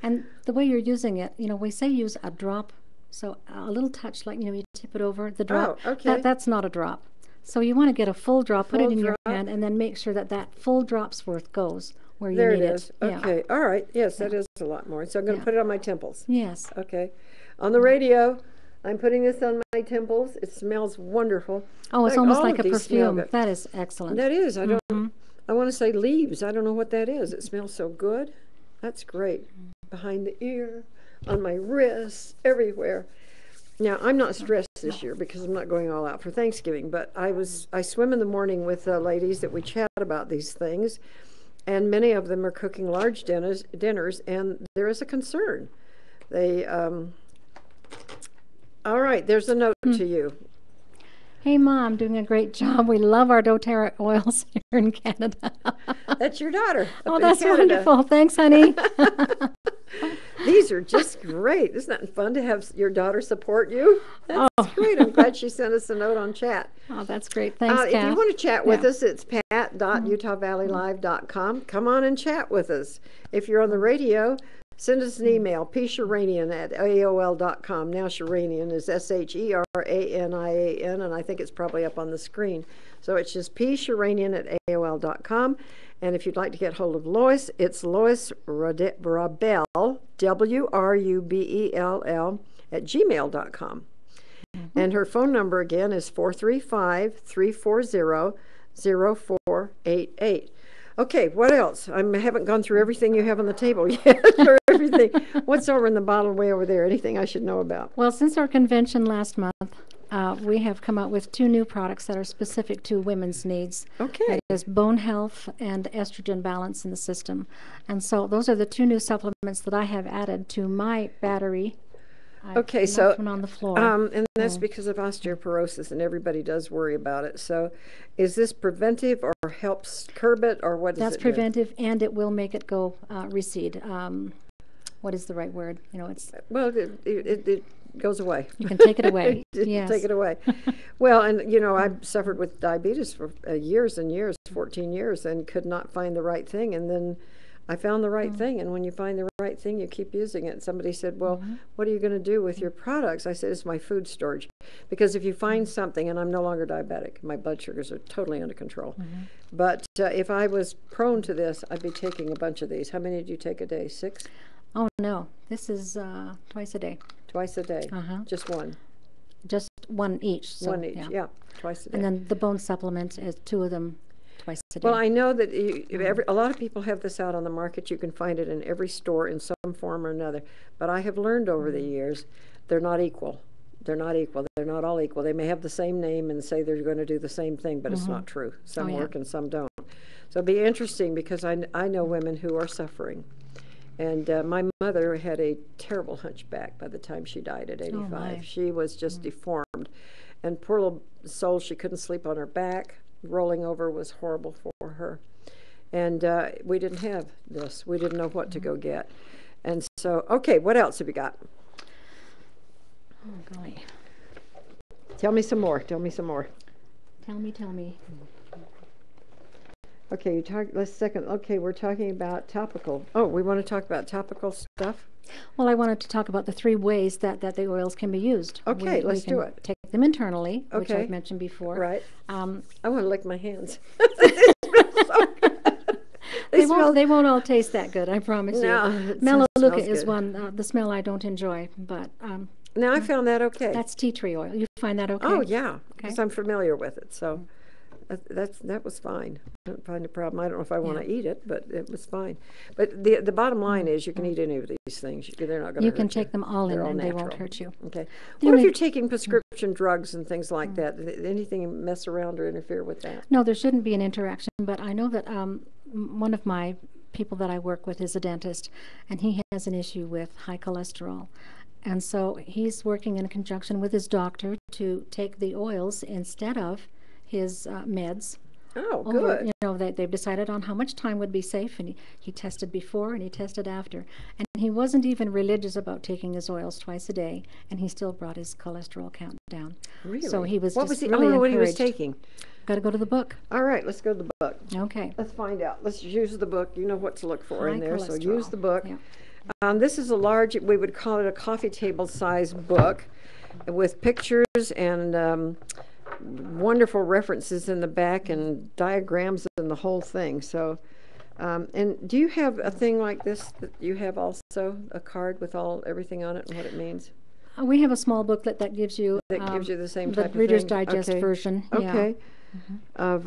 And the way you're using it, we say use a drop, so a little touch, like, you tip it over the drop. Oh, okay. That's not a drop. So you want to get a full drop, put it in your drop. hand, and then make sure that full drop's worth goes where you there need it is. it. Okay, all right. Yes, that is a lot more. So I'm going to put it on my temples. Yes. Okay. On the radio, I'm putting this on my temples. It smells wonderful. Oh, it's Like, almost all like of a these smell perfume. good. That is excellent. That is. I want to say leaves. I don't know what that is. It smells so good. That's great. Behind the ear, on my wrists, everywhere. Now, I'm not stressed this year because I'm not going all out for Thanksgiving, but I swim in the morning with ladies that we chat about these things, and many of them are cooking large dinners, and there is a concern. They, all right, there's a note to you. Hey, Mom, doing a great job. We love our doTERRA oils here in Canada. That's your daughter. Oh, that's wonderful. Thanks, honey. These are just great. Isn't that fun to have your daughter support you? That's great. I'm glad she sent us a note on chat. Oh, that's great. Thanks, If you want to chat with us, it's pat.utahvalleylive.com. Come on and chat with us. If you're on the radio, send us an email, psheranian@aol.com. Now, Sheranian is SHERANIAN, and I think it's probably up on the screen. So it's just psheranian@aol.com. And if you'd like to get hold of Lois, it's Lois Wrubell, WRUBELL, @gmail.com. And her phone number again is 435-340-0488. Okay, what else? I haven't gone through everything you have on the table yet, or everything. What's over in the bottle way over there? Anything I should know about? Well, since our convention last month, we have come out with 2 new products that are specific to women's needs. Okay. That is bone health and estrogen balance in the system. And so those are the 2 new supplements that I have added to my battery. Okay, so one on the floor. And that's because of osteoporosis, and everybody does worry about it. So, is this preventive or helps curb it, or what does That's it preventive, and it will make it go recede. What is the right word? It's it goes away. You can take it away. Yes. Take it away. Well, and I suffered with diabetes for years and years, 14 years, and could not find the right thing, and then I found the right thing, and when you find the right thing, you keep using it. Somebody said, well, what are you going to do with your products? I said, it's my food storage. Because if you find something, and I'm no longer diabetic, my blood sugars are totally under control. But if I was prone to this, I'd be taking a bunch of these. How many do you take a day? 6? Oh, no. This is twice a day. Twice a day? Just one? Just one each. So, one each, yeah. Twice a day. And then the bone supplement is 2 of them. Twice a day. Well, I know that a lot of people have this out on the market. You can find it in every store in some form or another. But I have learned over the years, they're not equal. They're not equal. They're not all equal. They may have the same name and say they're going to do the same thing, but it's not true. Some work and some don't. So it'll be interesting because I know women who are suffering. And my mother had a terrible hunchback by the time she died at 85. She was just deformed. And poor little soul, she couldn't sleep on her back. Rolling over was horrible for her. And we didn't have this. We didn't know what to go get. And so, okay, what else have you got? Oh, golly. Tell me some more. Tell me some more. Tell me. Okay, let's second. Okay, we're talking about topical. Oh, we want to talk about topical stuff? Well, I wanted to talk about the 3 ways that the oils can be used. Okay, let's do it. Take them internally, which I've mentioned before. Right. I want to lick my hands. They smell. They won't all taste that good, I promise you. No, it Melaleuca smells is good. one, the smell I don't enjoy, but Now I found that okay. that's tea tree oil. You find that okay? Oh yeah, Okay. because I'm familiar with it. So that was fine. I don't find a problem. I don't know if I want to eat it, but it was fine. But the bottom line is you can eat any of these things. They're not going to hurt you. You can take them all in They're all and they natural. won't hurt you. Okay. The What if only- you're taking prescription drugs and things like that? Anything mess around or interfere with that? No, there shouldn't be an interaction, but I know that one of my people that I work with is a dentist, and he has an issue with high cholesterol. And so he's working in conjunction with his doctor to take the oils instead of his meds. Oh, Over, good. you know, they've decided on how much time would be safe, and he tested before and he tested after. And he wasn't even religious about taking his oils twice a day, and he still brought his cholesterol count down. Really? So he was What just was he? really I don't know what he was encouraged. taking. Got to go to the book. All right, let's go to the book. Okay. Let's find out. Let's use the book. You know what to look for High in there, so cholesterol. use the book. Yeah. This is a large, we would call it a coffee table size book with pictures and wonderful references in the back and diagrams and the whole thing. So, and do you have a thing like this that you have also, a card with everything on it and what it means? We have a small booklet that gives you That gives you the same the type of Reader's thing? Digest Okay. version. Yeah. Okay. Of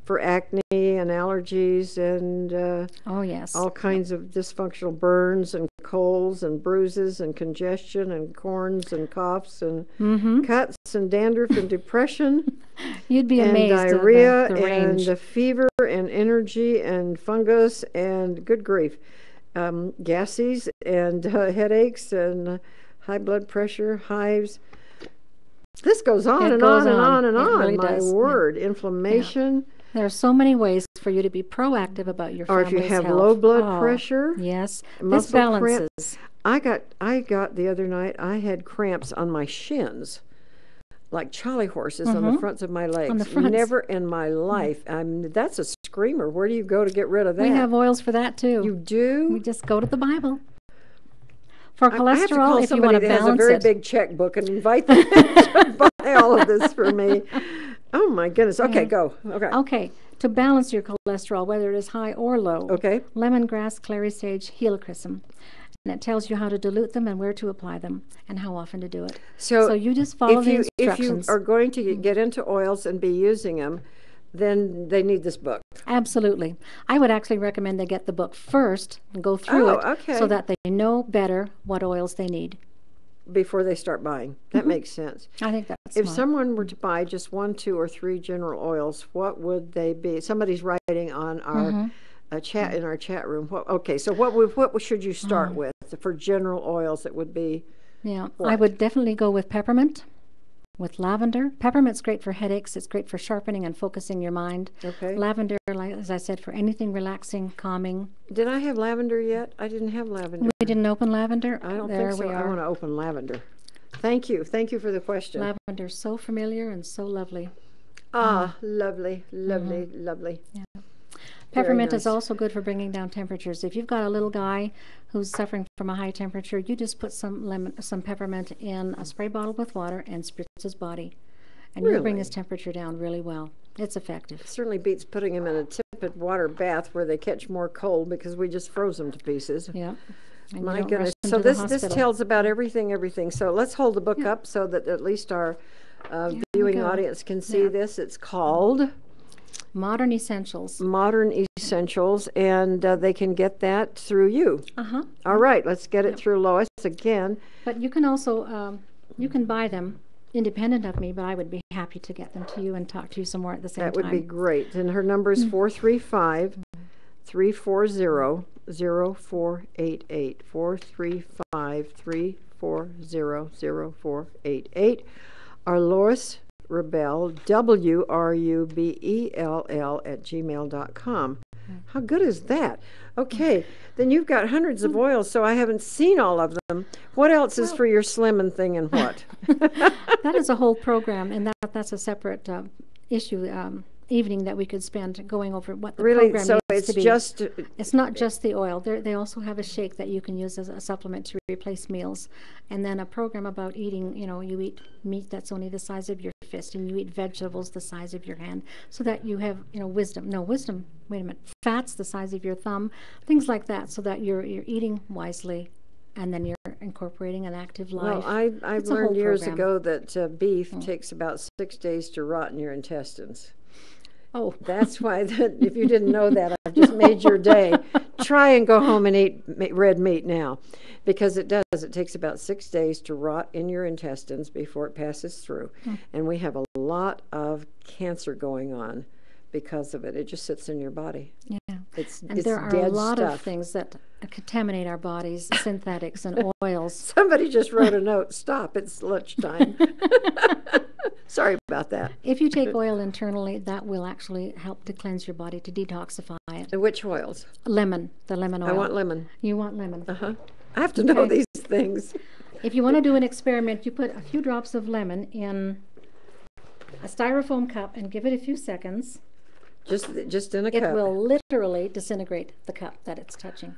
for acne and allergies and Oh yes. all kinds of dysfunctional burns and colds and bruises and congestion and corns and coughs and cuts and dandruff and depression You'd be and amazed diarrhea at the range. and fever and energy and fungus and good grief, gases and headaches and high blood pressure, hives. This goes on It and goes on and on. on and It on. really My does. Yeah. word, inflammation. There are so many ways for you to be proactive about your Or family's if you have health. low blood Oh, pressure, yes, this muscle balances. cramp. I got the other night, I had cramps on my shins, like charley horses on the fronts of my legs. the fronts. Never in my life. That's a screamer. Where do you go to get rid of that? We have oils for that too. You do? We just go to the Bible. For I have to cholesterol, call if you somebody want to that has a balance very it. big checkbook and invite them to buy all of this for me. Oh my goodness. Okay, go. Okay. Okay, to balance your cholesterol, whether it is high or low. Okay. Lemongrass, clary sage, helichrysum. And it tells you how to dilute them and where to apply them and how often to do it. So you just follow the if you instructions. are going to get into oils and be using them, then they need this book. Absolutely. I would actually recommend they get the book first and go through Oh, it okay. so that they know better what oils they need. Before they start buying. That makes sense. I think that's If smart. someone were to buy just 1, 2, or 3 general oils, what would they be? Somebody's writing on our chat in our chat room. So what should you start with for general oils that would be? Yeah, I what? would definitely go with peppermint, with lavender. Peppermint's great for headaches. It's great for sharpening and focusing your mind. Okay. Lavender, like as I said, for anything relaxing, calming. Did I have lavender yet? I didn't have lavender. We didn't open lavender. I don't there think so. we I are. want to open lavender. Thank you. Thank you for the question. Lavender's so familiar and so lovely. Ah, lovely, lovely, lovely. Peppermint nice. is also good for bringing down temperatures. If you've got a little guy who's suffering from a high temperature, you just put some peppermint in a spray bottle with water and spritz his body. And you'll bring Really? his temperature down really well. It's effective. Certainly beats putting them in a tepid water bath where they catch more cold because we just froze them to pieces. Yeah. And My you don't goodness. rush them So to the this hospital. tells about everything. So let's hold the book up so that at least our viewing go. audience can see Yeah. this. It's called Modern Essentials. Modern Essentials, and they can get that through you. Uh-huh. All right, let's get it through Lois again. But you can also, you can buy them independent of me, but I would be happy to get them to you and talk to you some more at the same That time. would be great. And her number is 435 340 0488. 435 340 0488. Our Lois Wrubell, WRUBELL at gmail.com. How good is that? Okay, then you've got hundreds of oils, so I haven't seen all of them. What else is for your slimming thing and what? That is a whole program, and that's a separate issue, evening that we could spend going over what the Really? program So needs it's to be. just It's not just the oil. They also have a shake that you can use as a supplement to replace meals. And then a program about eating, you eat meat that's only the size of your fist and you eat vegetables the size of your hand, so that you have, wisdom, wait a minute, fats the size of your thumb, things like that, so that you're eating wisely, and then you're incorporating an active life. Well, I've learned years program. ago that beef takes about 6 days to rot in your intestines. Oh, That's why, if you didn't know that, I've just made your day. Try and go home and eat red meat now, because it does. It takes about 6 days to rot in your intestines before it passes through. And we have a lot of cancer going on because of it. It just sits in your body. yeah. It's There are a dead lot stuff. of things that contaminate our bodies, synthetics and oils. Somebody just wrote a note. Stop, it's lunchtime. Sorry about that. If you take oil internally, that will actually help to cleanse your body, to detoxify it. And which oils? Lemon, the lemon oil. I want lemon. You want lemon. Uh-huh. I have to know Okay. these things. If you want to do an experiment, you put a few drops of lemon in a styrofoam cup and give it a few seconds. Just in a It cup. will literally disintegrate the cup that it's touching.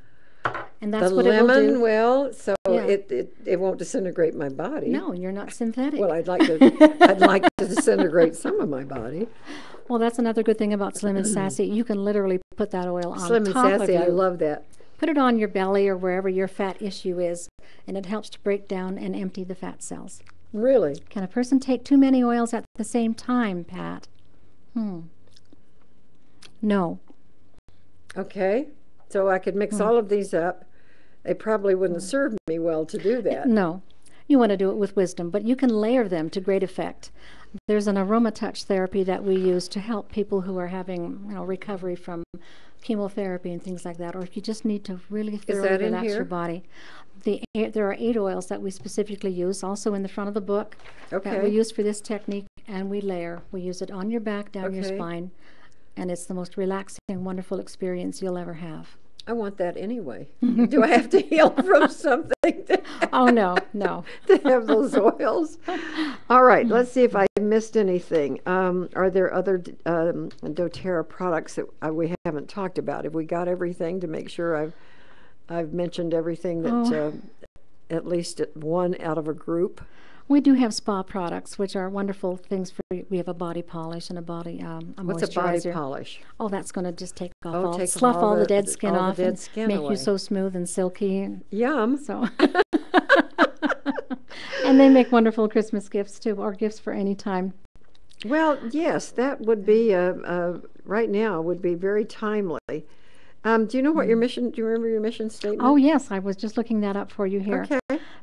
And that's The what it lemon will do. so Yeah. it won't disintegrate my body. No, you're not synthetic. Well, I'd like to disintegrate some of my body. Well, that's another good thing about Slim and Sassy. You can literally put that oil on Slim and top of Sassy, you. I love that. Put it on your belly or wherever your fat issue is, and it helps to break down and empty the fat cells. Really? Can a person take too many oils at the same time, Pat? No. Okay. So I could mix all of these up. They probably wouldn't serve me well to do that. No. You want to do it with wisdom, but you can layer them to great effect. There's an aroma touch therapy that we use to help people who are having, recovery from chemotherapy and things like that, or if you just need to really thoroughly that in relax here? your body. There are 8 oils that we specifically use, also in the front of the book, that we Okay. use for this technique, and we layer. We use it on your back, down your Okay. spine, and it's the most relaxing, wonderful experience you'll ever have. I want that anyway. Do I have to heal from something Oh, no, no. to have those oils? All right, let's see if I missed anything. Are there other doTERRA products that we haven't talked about? Have we got everything to make sure I've mentioned everything that at least one out of a group? We do have spa products, which are wonderful things for you. We have a body polish and a body a What's a body moisturizer. polish? Oh, that's going to just take off Oh, take slough all the dead skin all the off dead and skin make away. you so smooth and silky. Yum. So, and they make wonderful Christmas gifts too, or gifts for any time. Well, yes, that would be right now would be very timely. Do you know what your mission? Do you remember your mission statement? Oh yes, I was just looking that up for you here. Okay.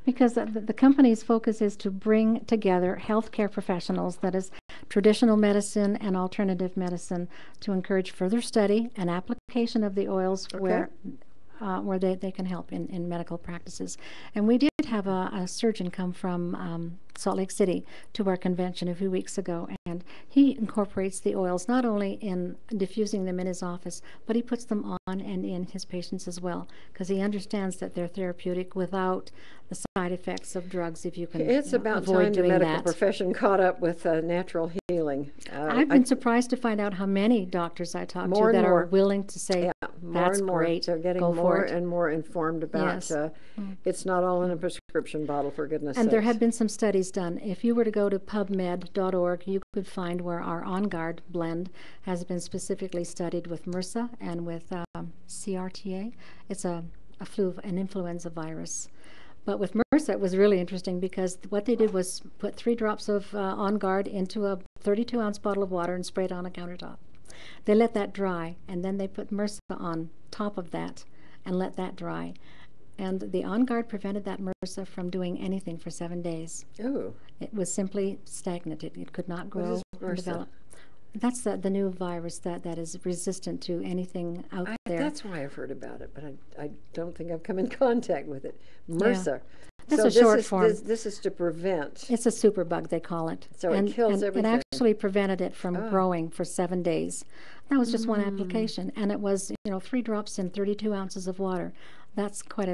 Because the company's focus is to bring together healthcare professionals, that is traditional medicine and alternative medicine, to encourage further study and application of the oils where they can help in medical practices. And we did have a surgeon come from Salt Lake City to our convention a few weeks ago, and he incorporates the oils not only in diffusing them in his office, but he puts them on and in his patients as well, because he understands that they're therapeutic without the side effects of drugs, if you can It's about avoid time the doing medical that. profession caught up with natural healing. I've been surprised to find out how many doctors I talk More to and that more. are willing to say, Yeah, more that's and more. great, They're getting go more for it. and more informed about Yes. it's not all in a prescription bottle, for goodness And sakes. there have been some studies done. If you were to go to pubmed.org, you could find where our On Guard blend has been specifically studied with MRSA and with CRTA. It's an influenza virus. But with MRSA, it was really interesting because what they did was put 3 drops of On Guard into a 32-ounce bottle of water and spray it on a countertop. They let that dry, and then they put MRSA on top of that and let that dry. And the On Guard prevented that MRSA from doing anything for 7 days. Oh, It was simply stagnant. It could not grow is and MRSA? develop. That's the new virus that is resistant to anything out there. that's why I've heard about it, but I don't think I've come in contact with it. MRSA. That's so a short this is, form. This is to prevent. It's a superbug, they call it. So it kills everything. It actually prevented it from growing for 7 days. That was just one application, and it was 3 drops in 32 ounces of water. That's quite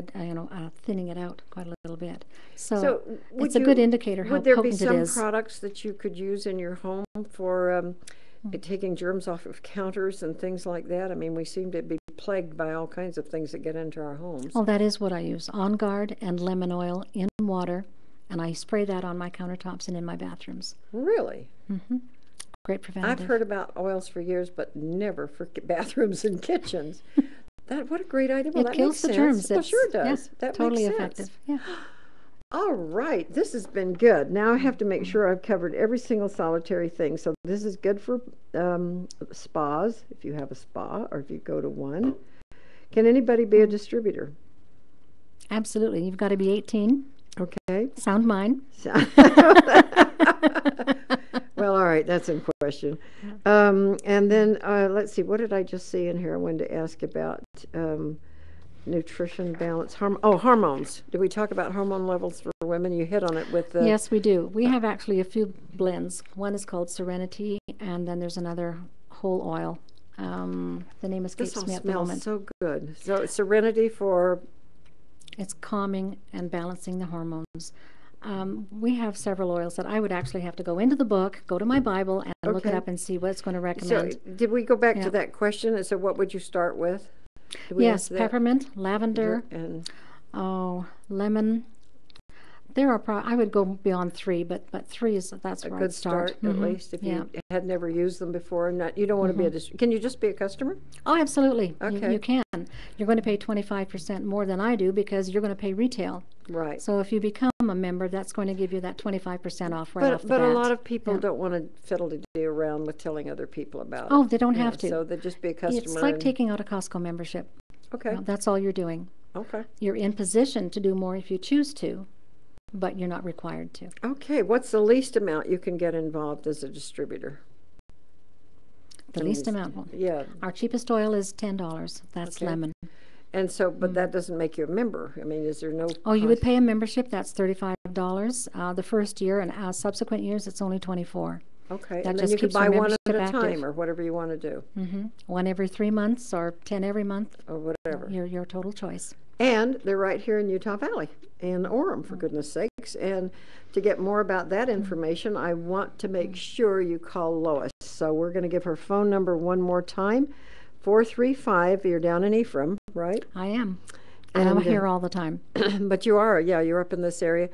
thinning it out quite a little bit. So would it's a good indicator how would there potent be some it is. products that you could use in your home for taking germs off of counters and things like that? I mean, we seem to be plagued by all kinds of things that get into our homes. Well, that is what I use. On Guard and lemon oil in water and I spray that on my countertops and in my bathrooms. Really? Great preventative. I've heard about oils for years, but never for bathrooms and kitchens. What a great idea. Well, it that kills makes the sense. germs. Well, sure it does. Yeah, that totally makes effective. sense. Yeah. All right, this has been good. Now I have to make sure I've covered every single solitary thing. So this is good for spas, if you have a spa or if you go to one. Can anybody be a distributor? Absolutely. You've got to be 18. Okay. Sound mind. Well, all right, that's in question. And then let's see, what did I just see in here? I wanted to ask about nutrition, balance, hormones. Did we talk about hormone levels for women? You hit on it with the... Yes, we do. We have actually a few blends. One is called Serenity, and then there's another whole oil. The name escapes me at the moment. This all smells so good. So it's Serenity for... It's calming and balancing the hormones. We have several oils that I would actually have to go into the book, go to my Bible, and look it up and see what it's going to recommend. So did we go back to that question? So what would you start with? Yes, peppermint, lavender, and lemon. There are I would go beyond 3, but 3 that's a where good I'd start. at least if you had never used them before. You don't want to be can you just be a customer? Oh, absolutely. Okay. You can. You're going to pay 25% more than I do because you're going to pay retail. Right. So if you become a member, that's going to give you that 25% off off the bat. But a lot of people don't want to fiddle-de-dee around with telling other people about it. Oh, they don't have to. So they just be a customer. It's like taking out a Costco membership. Okay. That's all you're doing. Okay. You're in position to do more if you choose to, but you're not required to. Okay. What's the least amount you can get involved as a distributor? The least amount? Yeah. Our cheapest oil is $10. That's lemon. And so, but that doesn't make you a member. I mean, is there no... Oh, you would pay a membership. That's $35. The first year, and subsequent years, it's only $24. Okay. That and just then you can keeps buy your one at a membership time active. or whatever you want to do. One every 3 months or 10 every month. Or whatever. Your total choice. And they're right here in Utah Valley, in Orem, for goodness sakes. And to get more about that information, I want to make sure you call Lois. So we're going to give her phone number one more time, 435. You're down in Ephraim, right? I am. And I'm here all the time. But you are, you're up in this area.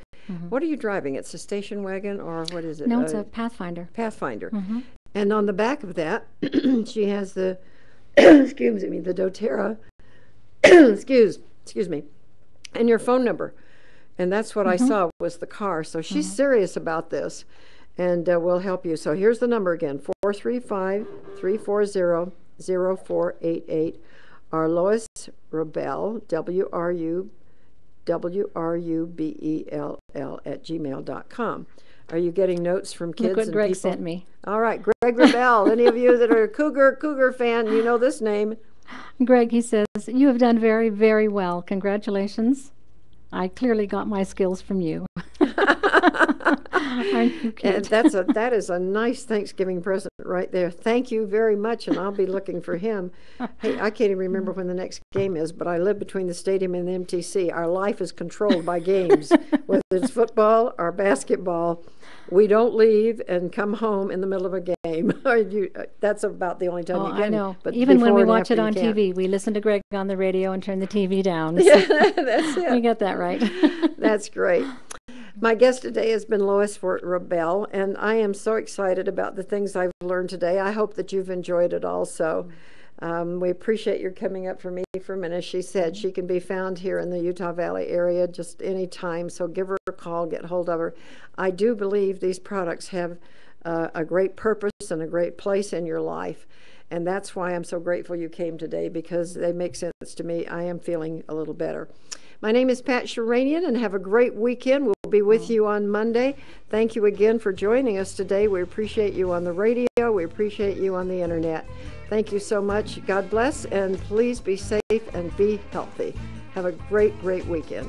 What are you driving? It's a station wagon, or what is it? No, it's a Pathfinder. Pathfinder. And on the back of that, she has the, excuse me, the doTERRA, excuse me, and your phone number. And that's what I saw was the car. So she's serious about this, and we'll help you. So here's the number again, 435-340-0488. Our Lois Wrubell, WRUBELL @gmail.com. Are you getting notes from kids? Look what and Greg people? sent me. All right, Greg Wrubell. Any of you that are a Cougar fan, you know this name. Greg, he says, you have done very, very well. Congratulations. I clearly got my skills from you. Aren't you cute? And that is a nice Thanksgiving present right there. Thank you very much, and I'll be looking for him. Hey, I can't even remember when the next game is, but I live between the stadium and the MTC. Our life is controlled by games, whether it's football or basketball. We don't leave and come home in the middle of a game. That's about the only time you can. I know. But even when we before and watch it after on you can't. TV, we listen to Greg on the radio and turn the TV down. So That's it. we get that right. That's great. My guest today has been Lois Wrubell, and I am so excited about the things I've learned today. I hope that you've enjoyed it also. We appreciate your coming up for me for a minute. As she said, she can be found here in the Utah Valley area just any time, so give her a call, get hold of her. I do believe these products have a great purpose and a great place in your life, and that's why I'm so grateful you came today, because they make sense to me. I am feeling a little better. My name is Pat Sheranian, and have a great weekend. We'll be with you on Monday. Thank you again for joining us today. We appreciate you on the radio. We appreciate you on the internet. Thank you so much. God bless, and please be safe and be healthy. Have a great, great weekend.